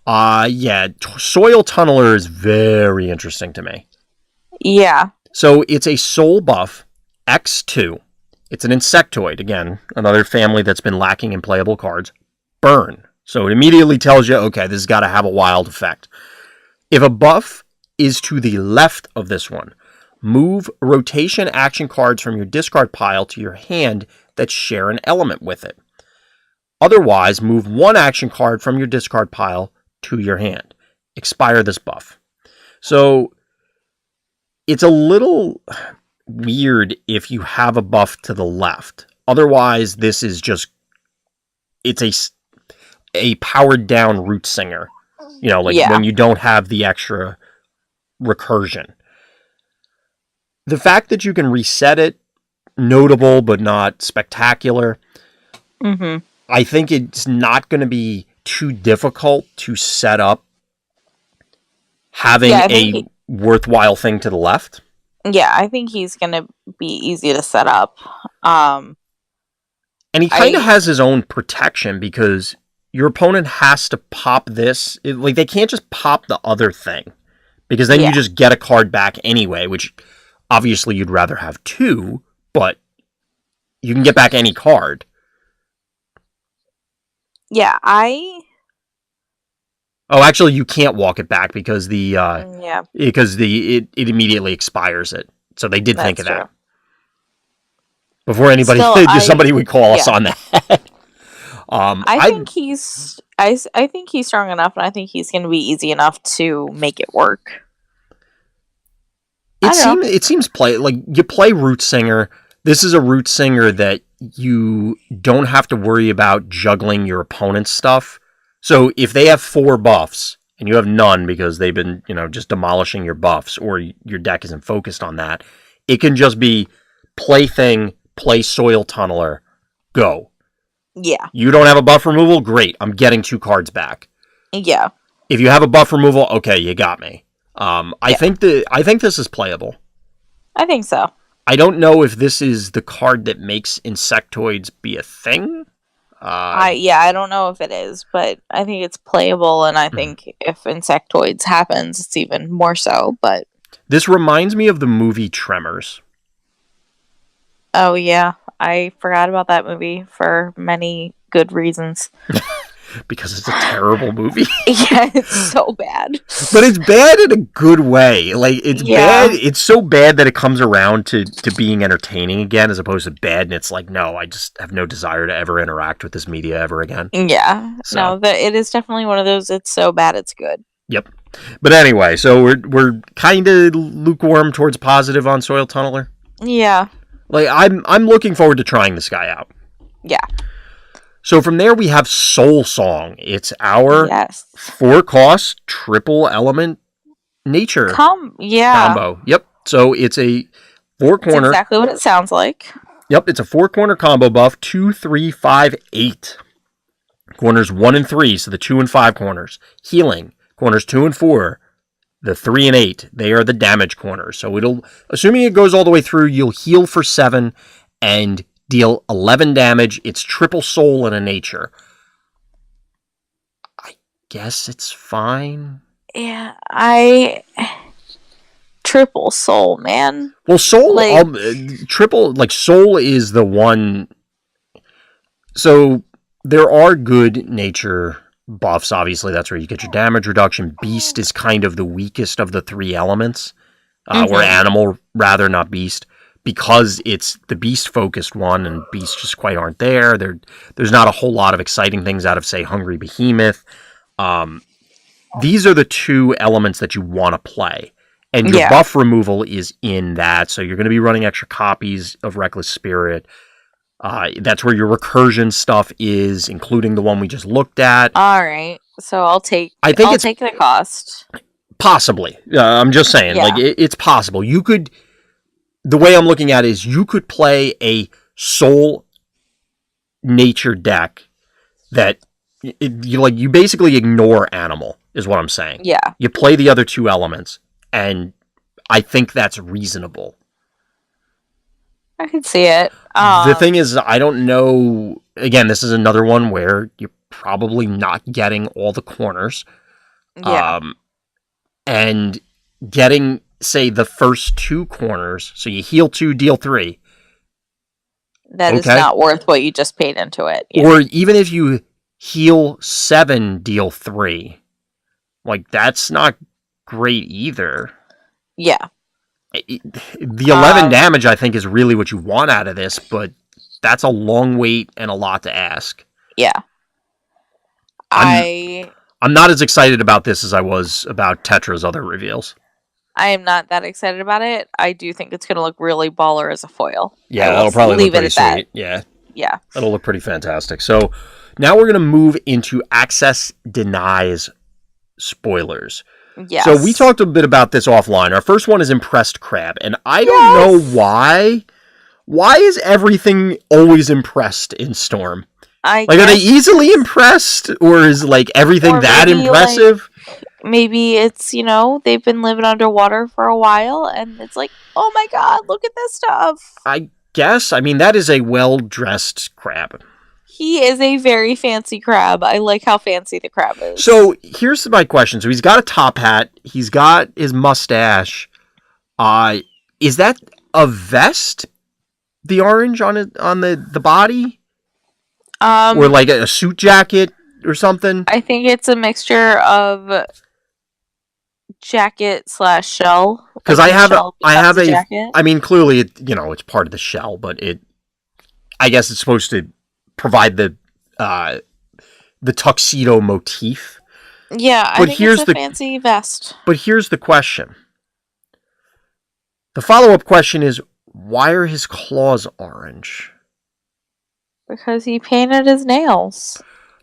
Soil Tunneler is very interesting to me. Yeah. So it's a soul buff, X2. It's an insectoid. Again, another family that's been lacking in playable cards. Burn. So it immediately tells you, okay, this has got to have a wild effect. If a buff is to the left of this one, move rotation action cards from your discard pile to your hand that share an element with it. Otherwise, move 1 action card from your discard pile to your hand. Expire this buff. So it's a little weird if you have a buff to the left. Otherwise, this is just, it's a powered down Root Singer You know, like when you don't have the extra recursion. The fact that you can reset it, notable but not spectacular. Mm-hmm. I think it's not going to be too difficult to set up having a worthwhile thing to the left. Yeah, I think he's going to be easy to set up. And he kind of has his own protection because your opponent has to pop this. Like, they can't just pop the other thing because then you just get a card back anyway, which obviously you'd rather have two, but you can get back any card. Yeah, Oh, actually, you can't walk it back because it immediately expires it. So they did think of that before anybody. Somebody would call us on that. I think he's strong enough, and I think he's going to be easy enough to make it work. It seems you play Root Singer. This is a Root Singer that you don't have to worry about juggling your opponent's stuff. So if they have 4 buffs and you have none because they've been, just demolishing your buffs or your deck isn't focused on that, it can just be play thing, play Soil Tunneler, go. Yeah. You don't have a buff removal? Great. I'm getting 2 cards back. Yeah. If you have a buff removal, okay, you got me. I think this is playable. I think so. I don't know if this is the card that makes insectoids be a thing. I don't know if it is, but I think it's playable, and I think if insectoids happens, it's even more so. But this reminds me of the movie Tremors. Oh yeah, I forgot about that movie for many good reasons. Because it's a terrible movie. Yeah, it's so bad. But it's bad in a good way. Like, it's bad. It's so bad that it comes around to being entertaining again, as opposed to bad, and it's like, no, I just have no desire to ever interact with this media ever again. Yeah. So. No, it is definitely one of those, it's so bad it's good. Yep. But anyway, so we're kind of lukewarm towards positive on Soil Tunneler. Yeah. Like, I'm looking forward to trying this guy out. Yeah. So from there, we have Soul Song. It's our 4-cost, triple element nature combo. Yep. So it's a 4-corner. That's exactly what it sounds like. Yep. It's a 4-corner combo buff. 2, 3, 5, 8. Corners 1 and 3. So the 2 and 5 corners. Healing. Corners 2 and 4. The 3 and 8. They are the damage corners. So it'll, assuming it goes all the way through, you'll heal for 7 and deal 11 damage. It's triple soul and a nature. I guess it's fine. Yeah, triple soul, man. Well, soul, triple, soul is the one. So there are good nature buffs. Obviously, that's where you get your damage reduction. Beast is kind of the weakest of the 3 elements, or animal rather, not beast. Because it's the beast-focused one, and beasts just quite aren't there. There's not a whole lot of exciting things out of, say, Hungry Behemoth. These are the 2 elements that you want to play. And your buff removal is in that, so you're going to be running extra copies of Reckless Spirit. That's where your recursion stuff is, including the one we just looked at. All right, so I'll take the cost. Possibly. I'm just saying, it's possible. You could... The way I'm looking at it is you could play a soul nature deck that you basically ignore animal is what I'm saying. Yeah. You play the other 2 elements, and I think that's reasonable. I can see it. The thing is, I don't know. Again, this is another one where you're probably not getting all the corners. Yeah. And getting, say, the first 2 corners, so you heal 2, deal 3. That is not worth what you just paid into it. Yeah. Or even if you heal 7, deal 3, that's not great either. Yeah. The 11 damage, I think, is really what you want out of this, but that's a long wait and a lot to ask. Yeah. I'm not as excited about this as I was about Tetra's other reveals. I am not that excited about it. I do think it's going to look really baller as a foil. Yeah, that'll probably look pretty sweet. Yeah. Yeah. That'll look pretty fantastic. So now we're going to move into Access Denies spoilers. Yes. So we talked a bit about this offline. Our first one is Impressed Crab, and I don't know why. Why is everything always impressed in Storm? Are they easily impressed, or is everything that impressive? Maybe it's, they've been living underwater for a while, and it's like, oh my god, look at this stuff. I guess. I mean, that is a well-dressed crab. He is a very fancy crab. I like how fancy the crab is. So here's my question. So he's got a top hat. He's got his mustache. Is that a vest? The orange on the body? Or a suit jacket or something? I think it's a mixture of jacket/shell. Because I have a jacket. I mean, clearly it's part of the shell, but I guess it's supposed to provide the tuxedo motif. Yeah, I think it's a fancy vest. But here's the question. The follow-up question is, why are his claws orange? Because he painted his nails.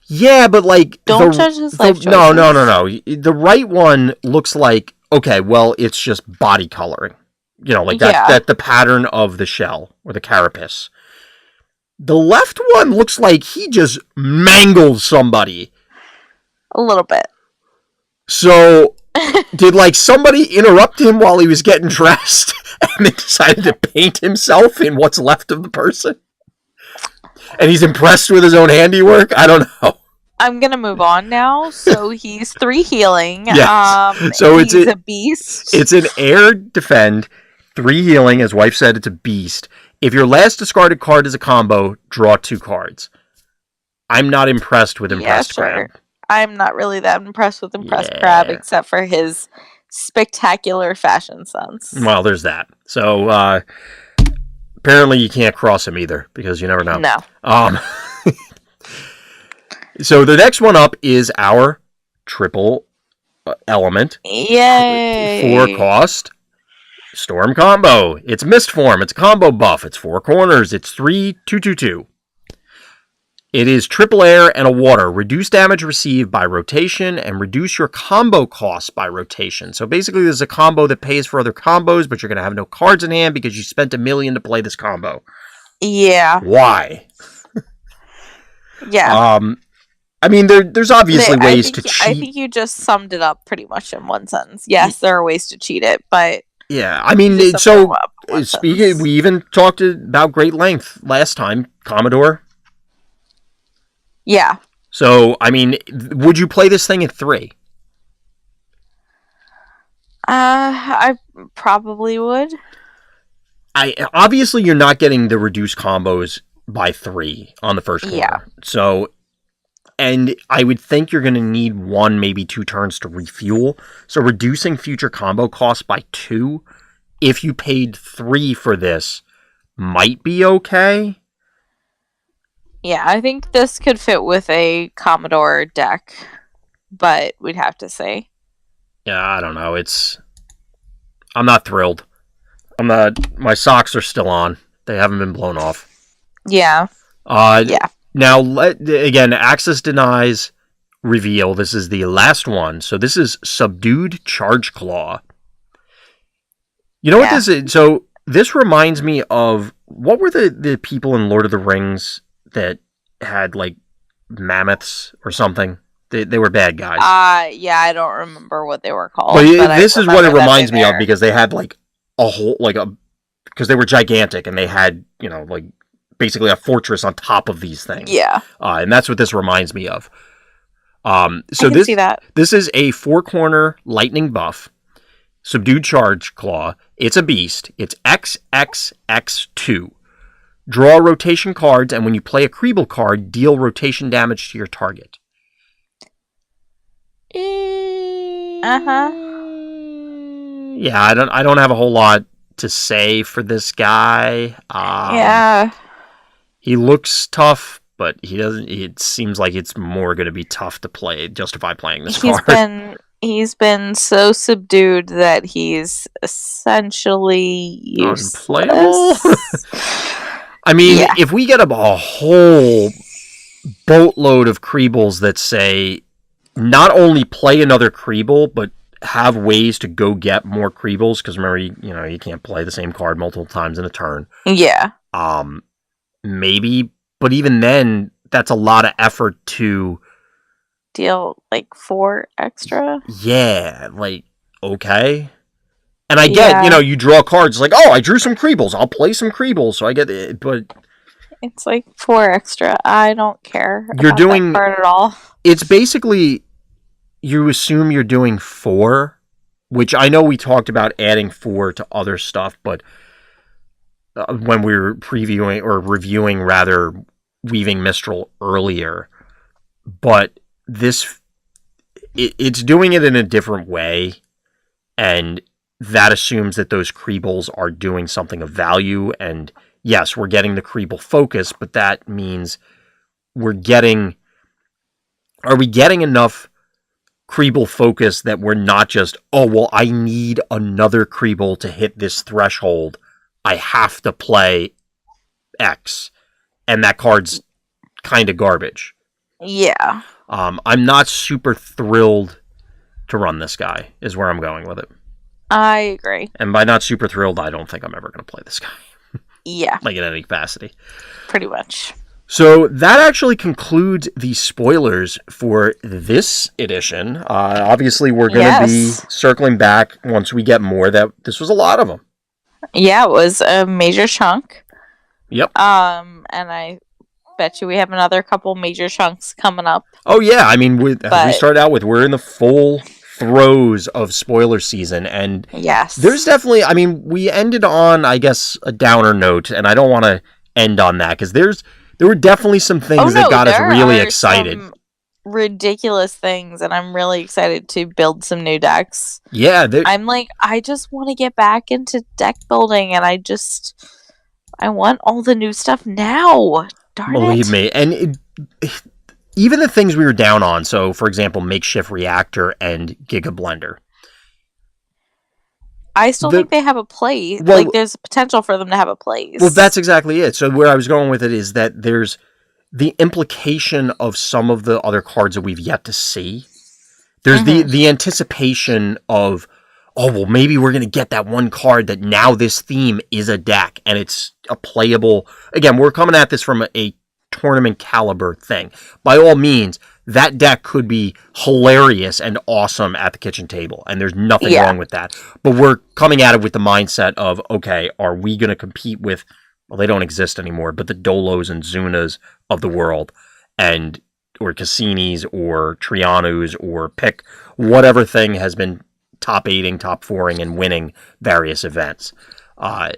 Yeah, but don't judge his life choices. No. The right one looks it's just body coloring. That the pattern of the shell or the carapace. The left one looks like he just mangled somebody. A little bit. So, did somebody interrupt him while he was getting dressed and then decided to paint himself in what's left of the person? And he's impressed with his own handiwork? I don't know. I'm going to move on now. So he's 3 healing. Yes. So he's a beast. It's an air defend, 3 healing. As wife said, it's a beast. If your last discarded card is a combo, draw 2 cards. I'm not impressed with Impressed Crab. I'm not really that impressed with Impressed Crab, except for his spectacular fashion sense. Well, there's that. So, apparently you can't cross him either, because you never know. No. So the next one up is our triple element. Yay! 4 cost. Storm combo. It's Mist Form. It's a combo buff. It's 4 corners. It's 3/2/2/2. It is triple air and a water. Reduce damage received by rotation and reduce your combo cost by rotation. So basically there's a combo that pays for other combos, but you're going to have no cards in hand because you spent $1 million to play this combo. Yeah. Why? Yeah. I mean, there's obviously ways to cheat. I think you just summed it up pretty much in one sentence. Yes, there are ways to cheat it, but... Yeah, I mean, so, speaking, we even talked about great length last time, Commodore. Yeah. So, I mean, would you play this thing at 3? I probably would. Obviously, you're not getting the reduced combos by 3 on the first corner. Yeah. So, and I would think you're going to need 1, maybe 2 turns to refuel. So, reducing future combo costs by 2, if you paid 3 for this, might be okay. Yeah, I think this could fit with a Commodore deck, but we'd have to say. Yeah, I don't know. I'm not thrilled. My socks are still on. They haven't been blown off. Yeah. Yeah. Now, again, Access Denies reveal. This is the last one. So this is Subdued Charge Claw. You know what this is? So this reminds me of, what were the people in Lord of the Rings that had mammoths or something? They were bad guys. Yeah, I don't remember what they were called. But this is what it reminds me of, because they had a whole because they were gigantic and they had basically a fortress on top of these things. Yeah. And that's what this reminds me of. So I can see that. This is a 4-corner lightning buff. Subdued Charge Claw. It's a beast. It's XXX2. Draw rotation cards, and when you play a Creeble card, deal rotation damage to your target. Uh-huh. Yeah, I don't have a whole lot to say for this guy. Yeah. He looks tough, but he doesn't. It seems like it's more going to be tough to justify playing this card. He's been so subdued that he's essentially useless. Unplayable. I mean, if we get a whole boatload of Creebles that say not only play another Creeble, but have ways to go get more Creebles, because remember, you can't play the same card multiple times in a turn. Yeah. Maybe, but even then, that's a lot of effort to deal like 4 extra. Yeah, like, okay. And I get, you draw cards like, oh, I drew some Creebles. I'll play some Creebles. So I get it, but it's like 4 extra. I don't care. You're doing that card at all. It's basically, you assume you're doing 4, which I know we talked about adding 4 to other stuff, but when we were reviewing rather Weaving Mistral earlier, but it's doing it in a different way, and that assumes that those Creebles are doing something of value, and yes, we're getting the Creeble focus, but that means are we getting enough Creeble focus that we're not just, oh, well, I need another Creeble to hit this threshold, I have to play X, and that card's kind of garbage. Yeah. I'm not super thrilled to run this guy, is where I'm going with it. I agree. And by not super thrilled, I don't think I'm ever going to play this guy. Yeah. Like in any capacity. Pretty much. So that actually concludes the spoilers for this edition. Obviously, we're going to be circling back once we get more. This was a lot of them. Yeah, it was a major chunk. Yep. And I bet you we have another couple major chunks coming up. Oh, yeah. I mean, as we started out with, we're in the full throes of spoiler season, and there's definitely, I mean, we ended on, I guess, a downer note, and I don't want to end on that, because there were definitely some things that got us really excited. Some ridiculous things, and I'm really excited to build some new decks. Yeah. I'm like, I just want to get back into deck building, and I want all the new stuff now. Darn Believe it. me. And even the things we were down on, so for example, Makeshift Reactor and Giga Blender, I still think they have a place. Well, like, there's potential for them to have a place. Well, that's exactly it. So where I was going with it is that there's the implication of some of the other cards that we've yet to see. There's the anticipation of, oh, well, maybe we're going to get that one card that now this theme is a deck, and it's a playable... Again, we're coming at this from a tournament caliber thing. By all means, that deck could be hilarious and awesome at the kitchen table, and there's nothing wrong with that. But we're coming at it with the mindset of, okay, are we going to compete with, well, they don't exist anymore, but the Dolos and Zunas of the world, or Cassinis, or Trianus, or pick whatever thing has been top 8ing, top 4ing, and winning various events. I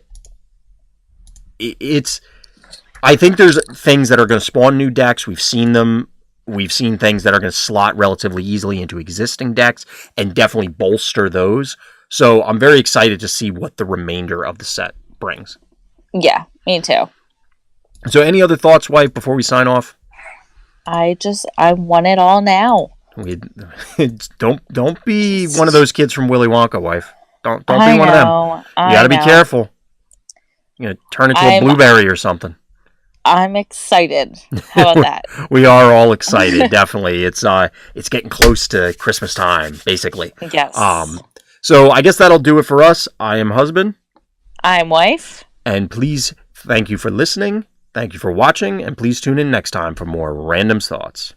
think there's things that are going to spawn new decks. We've seen them. We've seen things that are going to slot relatively easily into existing decks and definitely bolster those. So I'm very excited to see what the remainder of the set brings. Yeah, me too. So any other thoughts, wife, before we sign off? I want it all now. Don't be one of those kids from Willy Wonka, wife. Don't be one of them. You got to be careful. You're going to turn into a blueberry or something. I'm excited. How about that? We are all excited, definitely. It's getting close to Christmas time, basically. Yes. So I guess that'll do it for us. I am husband. I'm wife. And please, thank you for listening. Thank you for watching, and please tune in next time for more Random Thoughts.